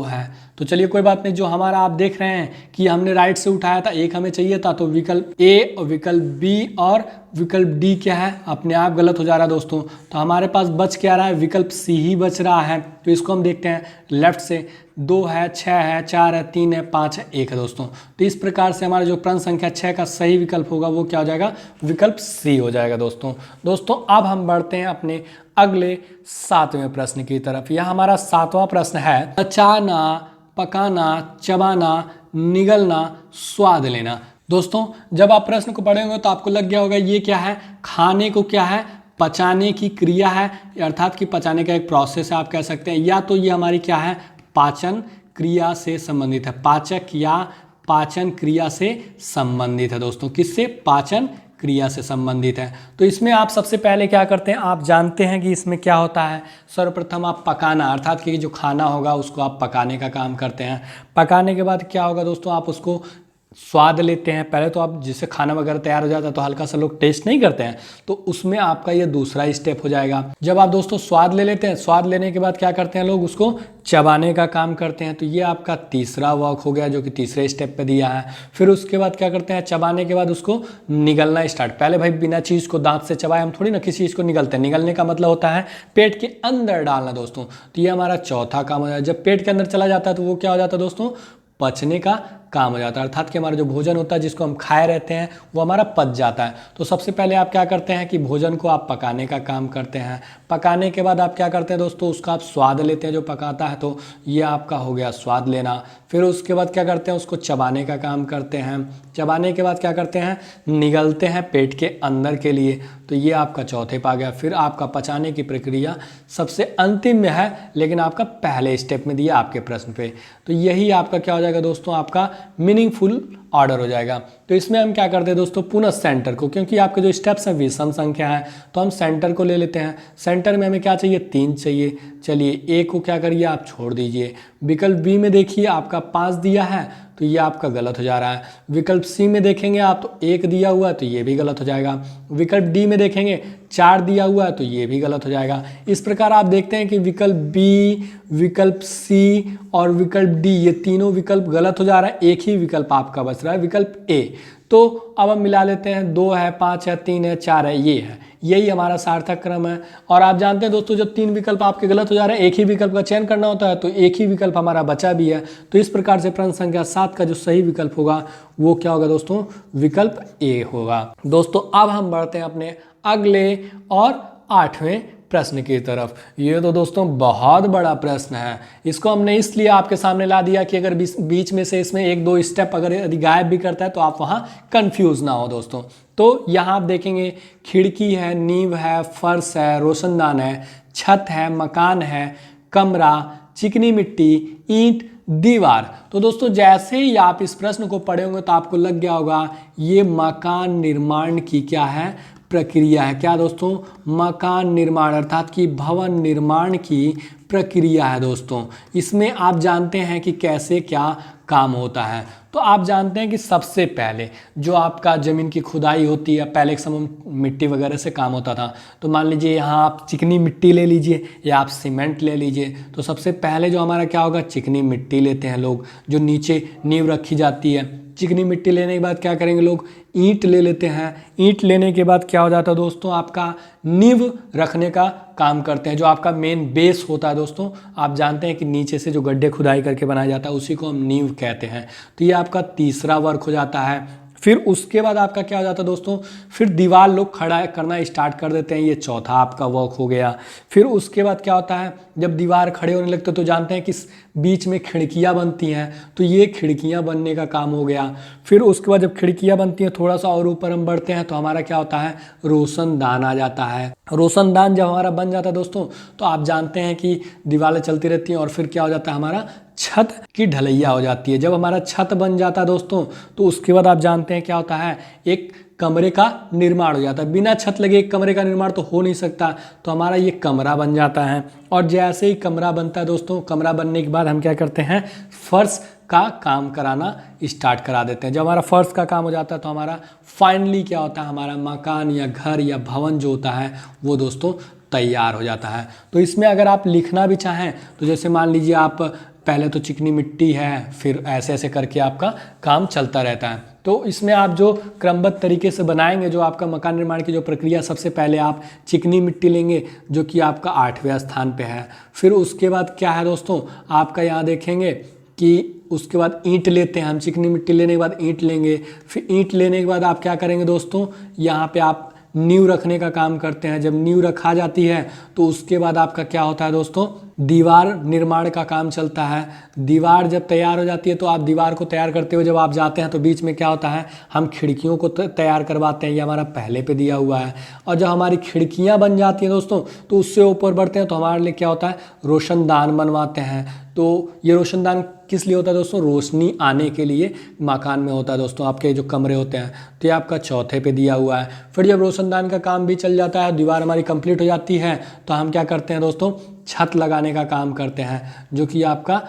है, तो चलिए कोई बात नहीं। जो हमारा आप देख रहे हैं कि हमने राइट से उठाया था, 1 हमें चाहिए था, तो विकल्प ए और विकल्प बी और विकल्प डी क्या है, अपने आप गलत हो जा रहा है दोस्तों। तो हमारे पास बच क्या रहा है, विकल्प सी ही बच रहा है। तो इसको हम देखते हैं लेफ्ट से, 2 है, 6 है, 4 है, 3 है, 5 है, 1 है दोस्तों। तो इस प्रकार से हमारा जो प्रश्न संख्या 6 का सही विकल्प होगा वो क्या हो जाएगा, विकल्प सी हो जाएगा दोस्तों। अब हम बढ़ते हैं अपने अगले 7वें प्रश्न की तरफ। यह हमारा 7वां प्रश्न है, बचाना, पकाना, चबाना, निगलना, स्वाद लेना। दोस्तों जब आप प्रश्न को पढ़ेंगे तो आपको लग गया होगा ये क्या है, खाने को क्या है, पचाने की क्रिया है, अर्थात कि पचाने का एक प्रोसेस है आप कह सकते हैं, या तो ये हमारी क्या है, पाचन क्रिया से संबंधित है। पाचक या पाचन क्रिया से संबंधित है दोस्तों। किससे, पाचन क्रिया से संबंधित है। तो इसमें आप सबसे पहले क्या करते हैं, आप जानते हैं कि इसमें क्या होता है, सर्वप्रथम आप पकाना, अर्थात कि जो खाना होगा उसको आप पकाने का काम करते हैं। पकाने के बाद क्या होगा दोस्तों, आप उसको स्वाद लेते हैं। पहले तो आप जिससे खाना वगैरह तैयार हो जाता है तो हल्का सा लोग टेस्ट नहीं करते हैं, तो उसमें आपका ये दूसरा स्टेप हो जाएगा। जब आप दोस्तों स्वाद ले लेते हैं, स्वाद लेने के बाद क्या करते हैं लोग, उसको चबाने का काम करते हैं। तो ये आपका तीसरा वर्क हो गया जो कि तीसरे स्टेप पे दिया है। फिर उसके बाद क्या करते हैं, चबाने के बाद उसको निगलना स्टार्ट। पहले भाई बिना चीज़ को दांत से चबाए हम थोड़ी ना किसी चीज़ को निगलते हैं। निगलने का मतलब होता है पेट के अंदर डालना दोस्तों। तो ये हमारा चौथा काम हो जाता है। जब पेट के अंदर चला जाता है तो वो क्या हो जाता है दोस्तों, पचने का काम हो जाता है, अर्थात कि हमारा जो भोजन होता है जिसको हम खाए रहते हैं वो हमारा पच जाता है। तो सबसे पहले आप क्या करते हैं कि भोजन को आप पकाने का काम करते हैं। पकाने के बाद आप क्या करते हैं दोस्तों, उसका आप स्वाद लेते हैं जो पकाता है, तो ये आपका हो गया स्वाद लेना। फिर उसके बाद क्या करते हैं, उसको चबाने का काम करते हैं। चबाने के बाद क्या करते हैं, निगलते हैं पेट के अंदर के लिए, तो ये आपका चौथे पे आ गया। फिर आपका पचाने की प्रक्रिया सबसे अंतिम में है, लेकिन आपका पहले स्टेप में दिया आपके प्रश्न पे। तो यही आपका क्या हो जाएगा दोस्तों, आपका मीनिंगफुल ऑर्डर हो जाएगा। तो इसमें हम क्या करते हैं दोस्तों, पुनः सेंटर को, क्योंकि आपके जो स्टेप्स हैं विषम संख्या है तो हम सेंटर को ले लेते हैं। सेंटर में हमें क्या चाहिए, 3 चाहिए। चलिए ए को क्या करिए, आप छोड़ दीजिए। विकल्प बी में देखिए आपका 5 दिया है, तो ये आपका गलत हो जा रहा है। विकल्प सी में देखेंगे आप तो 1 दिया हुआ है, तो ये भी गलत हो जाएगा। विकल्प डी में देखेंगे 4 दिया हुआ है, तो ये भी गलत हो जाएगा। इस प्रकार आप देखते हैं कि विकल्प बी, विकल्प सी और विकल्प डी, ये तीनों विकल्प गलत हो जा रहा है। एक ही विकल्प आपका बच रहा है, विकल्प ए। तो अब हम मिला लेते हैं, 2 है, 5 है, 3 है, 4 है, ये है। यही हमारा सार्थक क्रम है। और आप जानते हैं दोस्तों जब 3 विकल्प आपके गलत हो जा रहे हैं, एक ही विकल्प का चयन करना होता है, तो एक ही विकल्प हमारा बचा भी है। तो इस प्रकार से प्रश्न संख्या 7 का जो सही विकल्प होगा वो क्या होगा दोस्तों, विकल्प ए होगा। दोस्तों अब हम बढ़ते हैं अपने अगले और 8वें प्रश्न की तरफ। ये तो दोस्तों बहुत बड़ा प्रश्न है। इसको हमने इसलिए आपके सामने ला दिया कि अगर बीच में से इसमें 1-2 स्टेप अगर यदि गायब भी करता है तो आप वहाँ कंफ्यूज ना हो दोस्तों। तो यहाँ आप देखेंगे खिड़की है, नींव है, फर्श है, रोशनदान है, छत है, मकान है, कमरा, चिकनी मिट्टी, ईंट, दीवार। तो दोस्तों जैसे ही आप इस प्रश्न को पढ़े होंगे तो आपको लग गया होगा ये मकान निर्माण की क्या है, प्रक्रिया है। क्या दोस्तों, मकान निर्माण अर्थात कि भवन निर्माण की प्रक्रिया है दोस्तों। इसमें आप जानते हैं कि कैसे क्या काम होता है। तो आप जानते हैं कि सबसे पहले जो आपका ज़मीन की खुदाई होती है, पहले के समय में मिट्टी वगैरह से काम होता था। तो मान लीजिए यहाँ आप चिकनी मिट्टी ले लीजिए या आप सीमेंट ले लीजिए। तो सबसे पहले जो हमारा क्या होगा, चिकनी मिट्टी लेते हैं लोग, जो नीचे नींव रखी जाती है। चिकनी मिट्टी लेने के बाद क्या करेंगे लोग, ईंट ले लेते हैं। ईंट लेने के बाद क्या हो जाता है दोस्तों, आपका नींव रखने का काम करते हैं। जो आपका मेन बेस होता है दोस्तों, आप जानते हैं कि नीचे से जो गड्ढे खुदाई करके बनाया जाता है उसी को हम नींव कहते हैं। तो ये आपका तीसरा वर्क हो जाता है। फिर उसके बाद आपका क्या हो जाता है दोस्तों, फिर दीवार लोग खड़ा करना स्टार्ट कर देते हैं। ये चौथा आपका वर्क हो गया। फिर उसके बाद क्या होता है, जब दीवार खड़े होने लगते तो जानते हैं कि बीच में खिड़कियां बनती हैं, तो ये खिड़कियां बनने का काम हो गया। फिर उसके बाद जब खिड़कियां बनती हैं थोड़ा सा और ऊपर हम बढ़ते हैं तो हमारा क्या होता है, रोशनदान आ जाता है। रोशनदान जब हमारा बन जाता है दोस्तों तो आप जानते हैं कि दीवारें चलती रहती हैं और फिर क्या हो जाता है, हमारा छत की ढलैया हो जाती है। जब हमारा छत बन जाता है दोस्तों तो उसके बाद आप जानते हैं क्या होता है, एक कमरे का निर्माण हो जाता है। बिना छत लगे एक कमरे का निर्माण तो हो नहीं सकता, तो हमारा ये कमरा बन जाता है। और जैसे ही कमरा बनता है दोस्तों, कमरा बनने के बाद हम क्या करते हैं, फर्श का काम कराना स्टार्ट करा देते हैं। जब हमारा फर्श का काम हो जाता है तो हमारा फाइनली क्या होता है, हमारा मकान या घर या भवन जो होता है वो दोस्तों तैयार हो जाता है। तो इसमें अगर आप लिखना भी चाहें तो जैसे मान लीजिए आप पहले तो चिकनी मिट्टी है, फिर ऐसे ऐसे करके आपका काम चलता रहता है। तो इसमें आप जो क्रमबद्ध तरीके से बनाएंगे, जो आपका मकान निर्माण की जो प्रक्रिया, सबसे पहले आप चिकनी मिट्टी लेंगे जो कि आपका 8वें स्थान पे है। फिर उसके बाद क्या है दोस्तों, आपका यहाँ देखेंगे कि उसके बाद ईंट लेते हैं हम। चिकनी मिट्टी लेने के बाद ईंट लेंगे। फिर ईंट लेने के बाद आप क्या करेंगे दोस्तों, यहाँ पे आप नींव रखने का काम करते हैं। जब नींव रखा जाती है तो उसके बाद आपका क्या होता है दोस्तों, दीवार निर्माण का काम चलता है। दीवार जब तैयार हो जाती है तो आप दीवार को तैयार करते हुए जब आप जाते हैं तो बीच में क्या होता है, हम खिड़कियों को तैयार करवाते हैं। ये हमारा पहले पे दिया हुआ है। और जब हमारी खिड़कियां बन जाती हैं दोस्तों तो उससे ऊपर बढ़ते हैं तो हमारे लिए क्या होता है, रोशनदान बनवाते हैं। तो ये रोशनदान किस लिए होता है दोस्तों, रोशनी आने के लिए मकान में होता है दोस्तों, आपके जो कमरे होते हैं। तो ये आपका चौथे पे दिया हुआ है। फिर जब रोशनदान का काम भी चल जाता है, दीवार हमारी कंप्लीट हो जाती है, तो हम क्या करते हैं दोस्तों, छत लगाने का काम करते हैं, जो कि आपका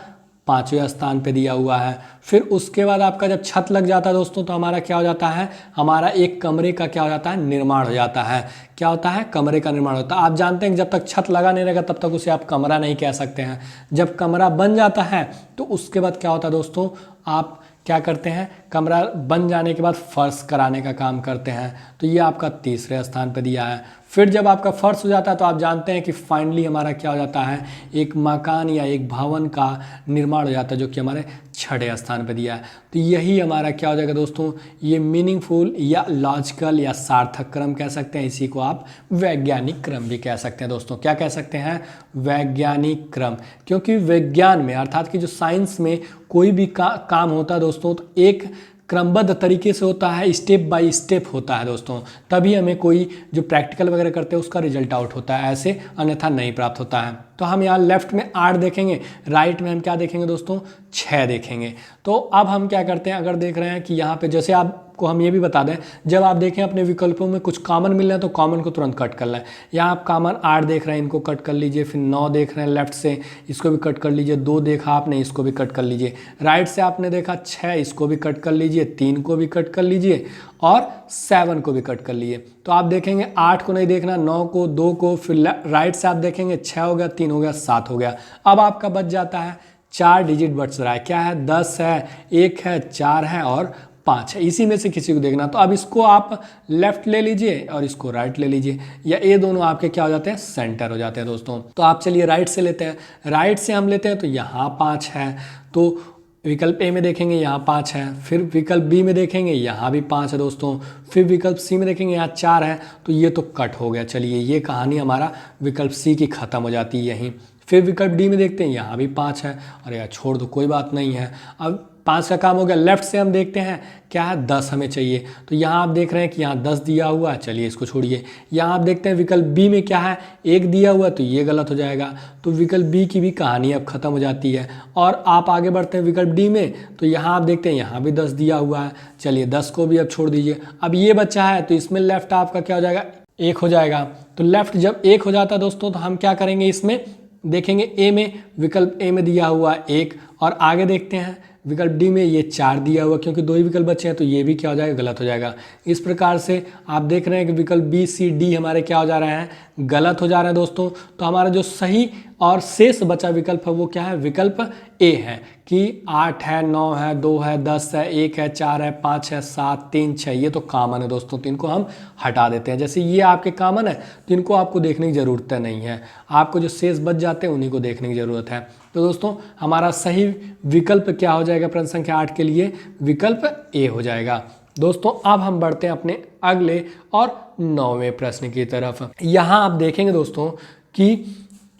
5वें स्थान पे दिया हुआ है। फिर उसके बाद आपका जब छत लग जाता है दोस्तों तो हमारा क्या हो जाता है, हमारा एक कमरे का क्या हो जाता है, निर्माण हो जाता है। क्या होता है, कमरे का निर्माण होता है। आप जानते हैं कि जब तक छत लगा नहीं रहेगा तब तक उसे आप कमरा नहीं कह सकते हैं। जब कमरा बन जाता है तो उसके बाद क्या होता है दोस्तों, आप क्या करते हैं, कमरा बन जाने के बाद फर्श कराने का काम करते हैं। तो ये आपका 3रे स्थान पर दिया है। फिर जब आपका फर्श हो जाता है तो आप जानते हैं कि फाइनली हमारा क्या हो जाता है, एक मकान या एक भवन का निर्माण हो जाता है, जो कि हमारे 6ठे स्थान पर दिया है। तो यही हमारा क्या हो जाएगा दोस्तों, ये मीनिंगफुल या लॉजिकल या सार्थक क्रम कह सकते हैं। इसी को आप वैज्ञानिक क्रम भी कह सकते हैं दोस्तों। क्या कह सकते हैं, वैज्ञानिक क्रम। क्योंकि विज्ञान में अर्थात कि जो साइंस में कोई भी काम होता है दोस्तों तो एक क्रमबद्ध तरीके से होता है, स्टेप बाय स्टेप होता है दोस्तों, तभी हमें कोई जो प्रैक्टिकल वगैरह करते हैं उसका रिजल्ट आउट होता है, ऐसे अन्यथा नहीं प्राप्त होता है। तो हम यहाँ लेफ्ट में 8 देखेंगे, राइट में हम क्या देखेंगे दोस्तों, 6 देखेंगे। तो अब हम क्या करते हैं, अगर देख रहे हैं कि यहाँ पे जैसे आपको हम ये भी बता दें, जब आप देखें अपने विकल्पों में कुछ कॉमन मिल रहा है तो कॉमन को तुरंत कट कर लें। यहाँ आप कॉमन 8 देख रहे हैं, इनको कट कर लीजिए। फिर 9 देख रहे हैं लेफ्ट से, इसको भी कट कर लीजिए। 2 देखा आपने, इसको भी कट कर लीजिए। राइट से आपने देखा 6, इसको भी कट कर लीजिए। 3 को भी कट कर लीजिए और 7 को भी कट कर लीजिए। तो आप देखेंगे 8 को नहीं देखना, 9 को, 2 को, फिर राइट से आप देखेंगे 6 हो गया, 3 हो गया, 7 हो गया। अब आपका बच जाता है 4 डिजिट बच रहा है। क्या है, 10 है, 1 है, 4 है और 5 है। इसी में से किसी को देखना। तो अब इसको आप लेफ्ट ले लीजिए और इसको राइट ले लीजिए, या ये दोनों आपके क्या हो जाते हैं, सेंटर हो जाते हैं दोस्तों। तो आप चलिए राइट से लेते हैं। राइट से हम लेते हैं तो यहाँ 5 है, तो विकल्प ए में देखेंगे यहाँ 5 है। फिर विकल्प बी में देखेंगे यहाँ भी 5 है दोस्तों। फिर विकल्प सी में देखेंगे यहाँ 4 है, तो ये तो कट हो गया। चलिए ये कहानी हमारा विकल्प सी की ख़त्म हो जाती है यहीं। फिर विकल्प डी में देखते हैं, यहाँ भी 5 है। अरे यार छोड़ दो, कोई बात नहीं है। अब 5 का काम हो गया। लेफ्ट से हम देखते हैं क्या है, 10 हमें चाहिए। तो यहाँ आप देख रहे हैं कि यहाँ 10 दिया हुआ है, चलिए इसको छोड़िए। यहाँ आप देखते हैं विकल्प बी में क्या है, 1 दिया हुआ है, तो ये गलत हो जाएगा। तो विकल्प बी की भी कहानी अब खत्म हो जाती है। और आप आगे बढ़ते हैं विकल्प डी में, तो यहाँ आप देखते हैं यहाँ भी 10 दिया हुआ है, चलिए 10 को भी अब छोड़ दीजिए। अब ये बच्चा है, तो इसमें लेफ्ट आपका क्या हो जाएगा, 1 हो जाएगा। तो लेफ्ट जब 1 हो जाता है दोस्तों, तो हम क्या करेंगे, इसमें देखेंगे ए में, विकल्प ए में दिया हुआ 1, और आगे देखते हैं विकल्प डी में ये 4 दिया हुआ, क्योंकि 2 ही विकल्प बचे हैं, तो ये भी क्या हो जाएगा, गलत हो जाएगा। इस प्रकार से आप देख रहे हैं कि विकल्प बी सी डी हमारे क्या हो जा रहे हैं, गलत हो जा रहे हैं दोस्तों। तो हमारा जो सही और शेष बचा विकल्प है वो क्या है, विकल्प ए है कि 8 है, 9 है, 2 है, 10 है, 1 है, 4 है, 5 है, 7, 3, 6, ये तो कॉमन है दोस्तों, तो इनको हम हटा देते हैं। जैसे ये आपके कॉमन है तो इनको आपको देखने की ज़रूरत नहीं है, आपको जो शेष बच जाते हैं उन्हीं को देखने की ज़रूरत है। तो दोस्तों हमारा सही विकल्प क्या हो जाएगा प्रश्न संख्या 8 के लिए, विकल्प ए हो जाएगा। दोस्तों अब हम बढ़ते हैं अपने अगले और 9वें प्रश्न की तरफ। यहाँ आप देखेंगे दोस्तों कि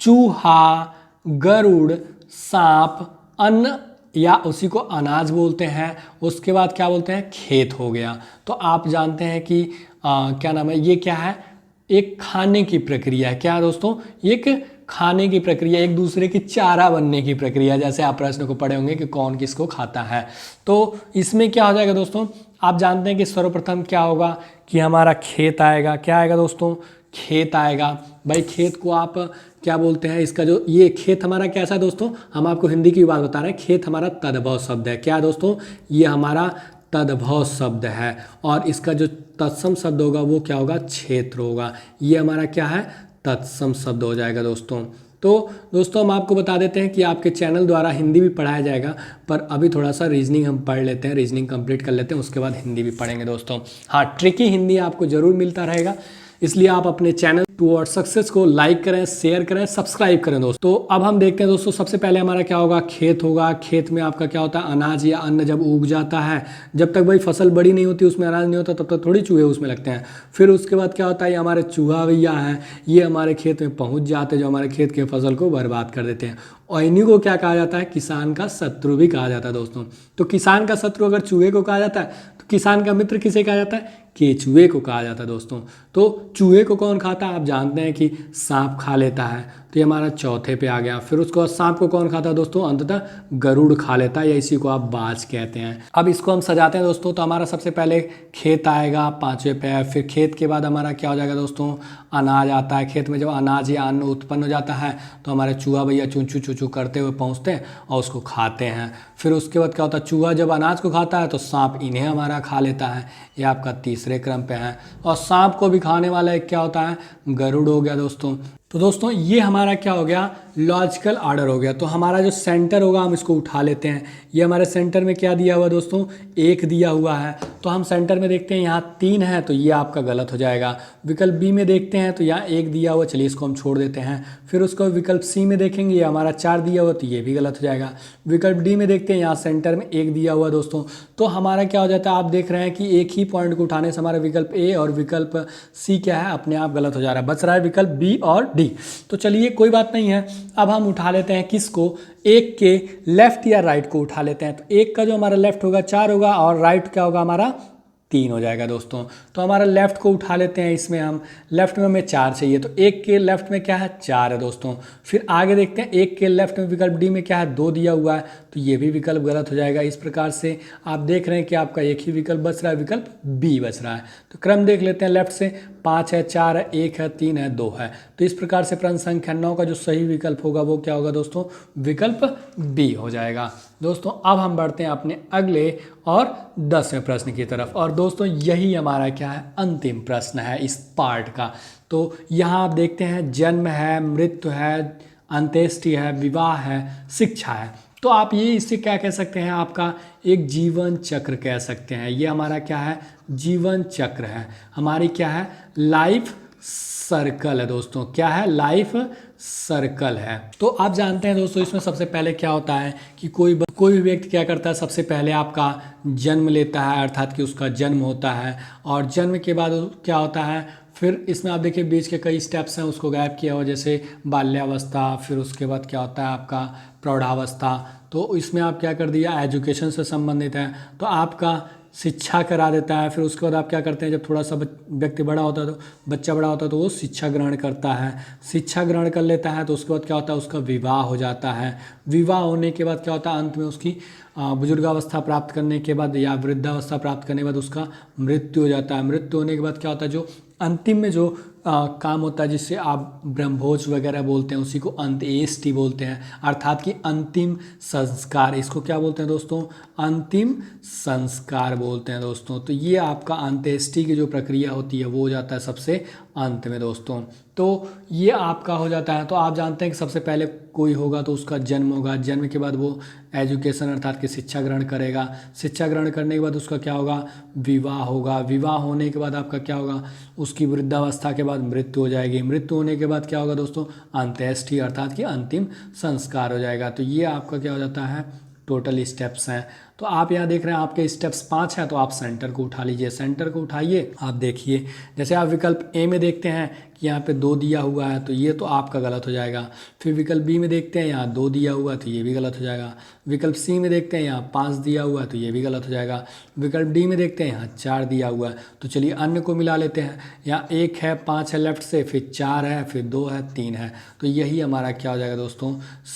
चूहा, गरुड़, सांप, अन्न या उसी को अनाज बोलते हैं, उसके बाद क्या बोलते हैं, खेत हो गया। तो आप जानते हैं कि क्या नाम है, ये क्या है, एक खाने की प्रक्रिया है। क्या दोस्तों, एक खाने की प्रक्रिया, एक दूसरे की चारा बनने की प्रक्रिया, जैसे आप प्रश्न को पढ़े होंगे कि कौन किसको खाता है। तो इसमें क्या हो जाएगा दोस्तों, आप जानते हैं कि सर्वप्रथम क्या होगा कि हमारा खेत आएगा। क्या आएगा दोस्तों, खेत आएगा। भाई खेत को आप क्या बोलते हैं, इसका जो ये खेत हमारा कैसा है दोस्तों, हम आपको हिंदी की बात बता रहे हैं, खेत हमारा तद्भव शब्द है। क्या दोस्तों, ये हमारा तद्भव शब्द है, और इसका जो तत्सम शब्द होगा वो क्या होगा, क्षेत्र होगा। ये हमारा क्या है, तत्सम शब्द हो जाएगा दोस्तों। तो दोस्तों हम आपको बता देते हैं कि आपके चैनल द्वारा हिंदी भी पढ़ाया जाएगा, पर अभी थोड़ा सा रीजनिंग हम पढ़ लेते हैं, रीजनिंग कंप्लीट कर लेते हैं, उसके बाद हिंदी भी पढ़ेंगे दोस्तों। हाँ, ट्रिकी हिंदी आपको जरूर मिलता रहेगा, इसलिए आप अपने चैनल टूवर्ड सक्सेस को लाइक करें, शेयर करें, सब्सक्राइब करें दोस्तों। तो अब हम देखते हैं दोस्तों, सबसे पहले हमारा क्या होगा, खेत होगा। खेत में आपका क्या होता है, अनाज या अन्न जब उग जाता है, जब तक भाई फसल बड़ी नहीं होती, उसमें अनाज नहीं होता, तब तक थोड़ी चूहे उसमें लगते हैं। फिर उसके बाद क्या होता है, ये हमारे चूहा भैया हैं, ये हमारे खेत में पहुंच जाते हैं, जो हमारे खेत के फसल को बर्बाद कर देते हैं। और इन्हीं को क्या कहा जाता है, किसान का शत्रु भी कहा जाता है दोस्तों। तो किसान का शत्रु अगर चूहे को कहा जाता है, तो किसान का मित्र किसे कहा जाता है, केचुए को कहा जाता है दोस्तों। तो चूहे को कौन खाता है, आप जानते हैं कि सांप खा लेता है, तो ये हमारा चौथे पे आ गया। फिर उसके बाद सांप को कौन खाता है दोस्तों, अंततः गरुड़ खा लेता है, या इसी को आप बाज कहते हैं। अब इसको हम सजाते हैं दोस्तों, तो हमारा सबसे पहले खेत आएगा 5वें पे, फिर खेत के बाद हमारा क्या हो जाएगा दोस्तों, अनाज आता है। खेत में जब अनाज या अन्न उत्पन्न हो जाता है, तो हमारे चूहा भैया चूचू चूचू करते हुए पहुँचते हैं और उसको खाते हैं। फिर उसके बाद क्या होता है, चूहा जब अनाज को खाता है तो सांप इन्हें हमारा खा लेता है, ये आपका तीसरे क्रम पे है। और सांप को भी खाने वाला एक क्या होता है, गरुड़ हो गया दोस्तों। तो दोस्तों ये हमारा क्या हो गया, लॉजिकल ऑर्डर हो गया। तो हमारा जो सेंटर होगा हम इसको उठा लेते हैं। ये हमारे सेंटर में क्या दिया हुआ दोस्तों, 1 दिया हुआ है, तो हम सेंटर में देखते हैं यहाँ 3 है, तो ये आपका गलत हो जाएगा। विकल्प बी में देखते हैं तो यहाँ 1 दिया हुआ, चलिए इसको हम छोड़ देते हैं। फिर उसको विकल्प सी में देखेंगे, ये हमारा 4 दिया हुआ, तो ये भी गलत हो जाएगा। विकल्प डी में देखते हैं, यहाँ सेंटर में 1 दिया हुआ दोस्तों। तो हमारा क्या हो जाता है, आप देख रहे हैं कि एक ही पॉइंट को उठाने से हमारा विकल्प ए और विकल्प सी क्या है, अपने आप गलत हो जा रहा है, बच रहा है विकल्प बी और डी। तो चलिए कोई बात नहीं है, अब हम उठा लेते हैं किसको, 1 के लेफ्ट या राइट को उठा लेते हैं। तो 1 का जो हमारा लेफ्ट होगा 4 होगा, और राइट क्या होगा हमारा 3 हो जाएगा दोस्तों। तो हमारा लेफ्ट को उठा लेते हैं, इसमें हम लेफ्ट में हमें 4 चाहिए, तो 1 के लेफ्ट में क्या है, 4 है दोस्तों। फिर आगे देखते हैं 1 के लेफ्ट में विकल्प डी में क्या है, 2 दिया हुआ है, तो ये भी विकल्प गलत हो जाएगा। इस प्रकार से आप देख रहे हैं कि आपका एक ही विकल्प बच रहा है, विकल्प बी बच रहा है। तो क्रम देख लेते हैं, लेफ्ट से 5 है, 4 है, 1 है, 3 है, 2 है। तो इस प्रकार से प्रश्न संख्या 9 का जो सही विकल्प होगा वो क्या होगा दोस्तों, विकल्प बी हो जाएगा। दोस्तों अब हम बढ़ते हैं अपने अगले और 10वें प्रश्न की तरफ। और दोस्तों यही हमारा क्या है, अंतिम प्रश्न है इस पार्ट का। तो यहाँ आप देखते हैं जन्म है, मृत्यु है, अंत्येष्टि है, विवाह है, शिक्षा है। तो आप ये इससे क्या कह सकते हैं, आपका एक जीवन चक्र कह सकते हैं। ये हमारा क्या है, जीवन चक्र है, हमारी क्या है, लाइफ सर्कल है दोस्तों। क्या है, लाइफ सर्कल है। तो आप जानते हैं दोस्तों इसमें सबसे पहले क्या होता है कि कोई भी व्यक्ति क्या करता है, सबसे पहले आपका जन्म लेता है, अर्थात कि उसका जन्म होता है, और जन्म के बाद क्या होता है, फिर इसमें आप देखिए बीच के कई स्टेप्स हैं उसको गायब किया हुआ, जैसे बाल्यावस्था, फिर उसके बाद क्या होता है आपका प्रौढ़ावस्था। तो इसमें आप क्या कर दिया, एजुकेशन से संबंधित है तो आपका शिक्षा करा देता है। फिर उसके बाद आप क्या करते हैं, जब थोड़ा सा व्यक्ति बड़ा होता है तो बच्चा बड़ा होता है तो वो शिक्षा ग्रहण करता है। शिक्षा ग्रहण कर लेता है तो उसके बाद क्या होता है, उसका विवाह हो जाता है। विवाह होने के बाद क्या होता है, अंत में उसकी बुजुर्गावस्था प्राप्त करने के बाद या वृद्धावस्था प्राप्त करने के बाद उसका मृत्यु हो जाता है। मृत्यु होने के बाद क्या होता है, जो अंतिम में जो काम होता है जिससे आप ब्रह्मभोज वगैरह बोलते हैं उसी को अंत्येष्टि बोलते हैं, अर्थात कि अंतिम संस्कार। इसको क्या बोलते हैं दोस्तों, अंतिम संस्कार बोलते हैं दोस्तों। तो ये आपका अंत्येष्टि की जो प्रक्रिया होती है वो हो जाता है सबसे अंत में दोस्तों। तो ये आपका हो जाता है। तो आप जानते हैं कि सबसे पहले कोई होगा तो उसका जन्म होगा, जन्म के बाद वो एजुकेशन अर्थात कि शिक्षा ग्रहण करेगा। शिक्षा ग्रहण करने के बाद उसका क्या होगा, विवाह होगा। विवाह होने के बाद आपका क्या होगा, उसकी वृद्धावस्था के बाद मृत्यु हो जाएगी। मृत्यु होने के बाद क्या होगा दोस्तों, अंत्येष्टि अर्थात कि अंतिम संस्कार हो जाएगा। तो ये आपका क्या हो जाता है, टोटल स्टेप्स हैं। तो आप यहाँ देख रहे हैं आपके स्टेप्स 5 हैं, तो आप सेंटर को उठा लीजिए। सेंटर को उठाइए, आप देखिए जैसे आप विकल्प ए में देखते हैं कि यहाँ पे 2 दिया हुआ है तो ये तो आपका गलत हो जाएगा। फिर विकल्प बी में देखते हैं यहाँ 2 दिया हुआ है तो ये भी गलत हो जाएगा। विकल्प सी में देखते हैं यहाँ 5 दिया हुआ है तो ये भी गलत हो जाएगा। विकल्प डी में देखते हैं यहाँ 4 दिया हुआ है। तो चलिए अन्य को मिला लेते हैं। यहाँ 1 है, 5 है लेफ्ट से, फिर 4 है, फिर 2 है, 3 है। तो यही हमारा क्या हो जाएगा दोस्तों,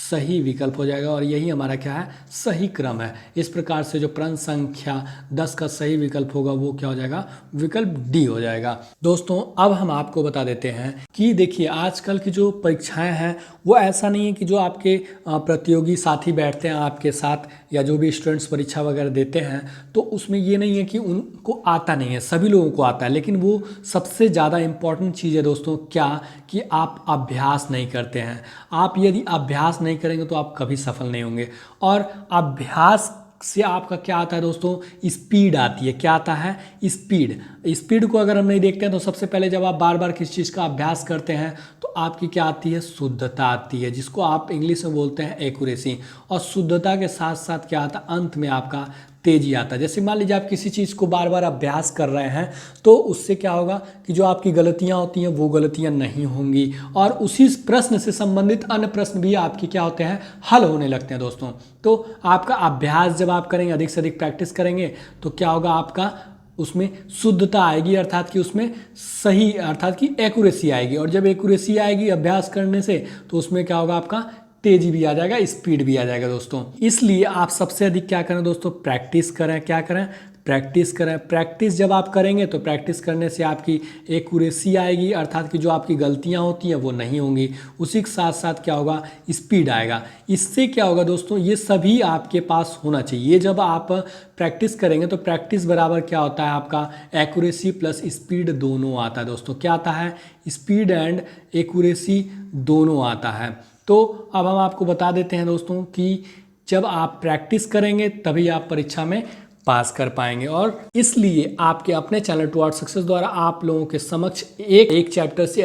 सही विकल्प हो जाएगा और यही हमारा क्या है, सही क्रम है। इस प्रकार से जो प्रश्न संख्या 10 का सही विकल्प होगा वो क्या हो जाएगा, विकल्प डी हो जाएगा। दोस्तों अब हम आपको बता देते हैं कि देखिए आजकल की जो परीक्षाएं हैं वो ऐसा नहीं है कि जो आपके प्रतियोगी साथी बैठते हैं आपके साथ या जो भी स्टूडेंट्स परीक्षा वगैरह देते हैं तो उसमें ये नहीं है कि उनको आता नहीं है, सभी लोगों को आता है। लेकिन वो सबसे ज़्यादा इम्पॉर्टेंट चीज़ है दोस्तों क्या, कि आप अभ्यास नहीं करते हैं। आप यदि अभ्यास नहीं करेंगे तो आप कभी सफल नहीं होंगे। और अभ्यास से आपका क्या आता है दोस्तों, स्पीड आती है। क्या आता है, स्पीड। स्पीड को अगर हम नहीं देखते हैं तो सबसे पहले जब आप बार बार किसी चीज़ का अभ्यास करते हैं तो आपकी क्या आती है, शुद्धता आती है, जिसको आप इंग्लिश में बोलते हैं एक्यूरेसी। और शुद्धता के साथ साथ क्या आता है, अंत में आपका तेजी आता है। जैसे मान लीजिए आप किसी चीज़ को बार बार अभ्यास कर रहे हैं तो उससे क्या होगा कि जो आपकी गलतियां होती हैं वो गलतियां नहीं होंगी और उसी प्रश्न से संबंधित अन्य प्रश्न भी आपकी क्या होते हैं, हल होने लगते हैं दोस्तों। तो आपका अभ्यास जब आप करेंगे, अधिक से अधिक प्रैक्टिस करेंगे तो क्या होगा, आपका उसमें शुद्धता आएगी अर्थात कि उसमें सही अर्थात कि एक्यूरेसी आएगी। और जब एक्यूरेसी आएगी अभ्यास करने से तो उसमें क्या होगा, आपका तेजी भी आ जाएगा, स्पीड भी आ जाएगा दोस्तों। इसलिए आप सबसे अधिक क्या करें दोस्तों, प्रैक्टिस करें। क्या करें, प्रैक्टिस करें। प्रैक्टिस जब आप करेंगे तो प्रैक्टिस करने से आपकी एक्यूरेसी आएगी अर्थात कि जो आपकी गलतियां होती हैं वो नहीं होंगी। उसी के साथ साथ क्या होगा, स्पीड आएगा। इससे क्या होगा दोस्तों, ये सभी आपके पास होना चाहिए। ये जब आप प्रैक्टिस करेंगे तो प्रैक्टिस बराबर क्या होता है, आपका एक्यूरेसी प्लस स्पीड दोनों आता है दोस्तों। क्या आता है, स्पीड एंड एक्यूरेसी दोनों आता है। तो अब हम आपको बता देते हैं दोस्तों कि जब आप प्रैक्टिस करेंगे तभी आप परीक्षा में पास कर पाएंगे। और इसलिए आपके अपने चैनल टुवर्ड्स सक्सेस द्वारा आप लोगों के समक्ष एक चैप्टर से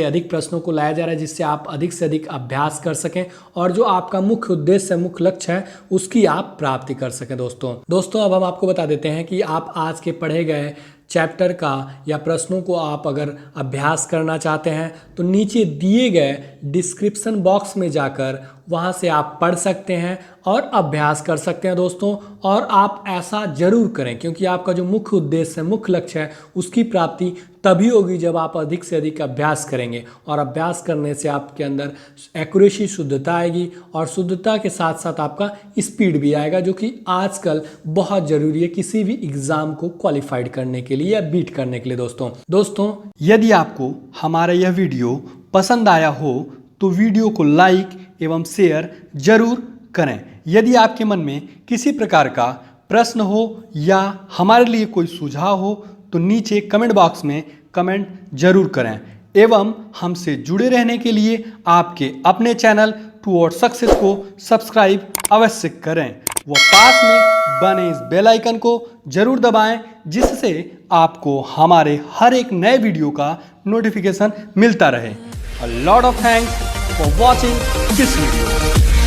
अधिक प्रश्नों को लाया जा रहा है, जिससे आप अधिक से अधिक अभ्यास कर सकें और जो आपका मुख्य उद्देश्य है, मुख्य लक्ष्य है, उसकी आप प्राप्ति कर सकें दोस्तों। अब हम आपको बता देते हैं कि आप आज के पढ़े गए चैप्टर का या प्रश्नों को आप अगर अभ्यास करना चाहते हैं तो नीचे दिए गए डिस्क्रिप्शन बॉक्स में जाकर वहां से आप पढ़ सकते हैं और अभ्यास कर सकते हैं दोस्तों। और आप ऐसा जरूर करें क्योंकि आपका जो मुख्य उद्देश्य है, मुख्य लक्ष्य है, उसकी प्राप्ति तभी होगी जब आप अधिक से अधिक अभ्यास करेंगे। और अभ्यास करने से आपके अंदर एक्यूरेसी, शुद्धता आएगी और शुद्धता के साथ साथ आपका स्पीड भी आएगा, जो कि आजकल बहुत जरूरी है किसी भी एग्जाम को क्वालिफाइड करने के लिए या बीट करने के लिए दोस्तों। यदि आपको हमारा यह वीडियो पसंद आया हो तो वीडियो को लाइक एवं शेयर जरूर करें। यदि आपके मन में किसी प्रकार का प्रश्न हो या हमारे लिए कोई सुझाव हो तो नीचे कमेंट बॉक्स में कमेंट जरूर करें। एवं हमसे जुड़े रहने के लिए आपके अपने चैनल टुवर्ड्स सक्सेस को सब्सक्राइब अवश्य करें व पास में बने इस बेल आइकन को जरूर दबाएं, जिससे आपको हमारे हर एक नए वीडियो का नोटिफिकेशन मिलता रहे। A lot of thanks for watching this video.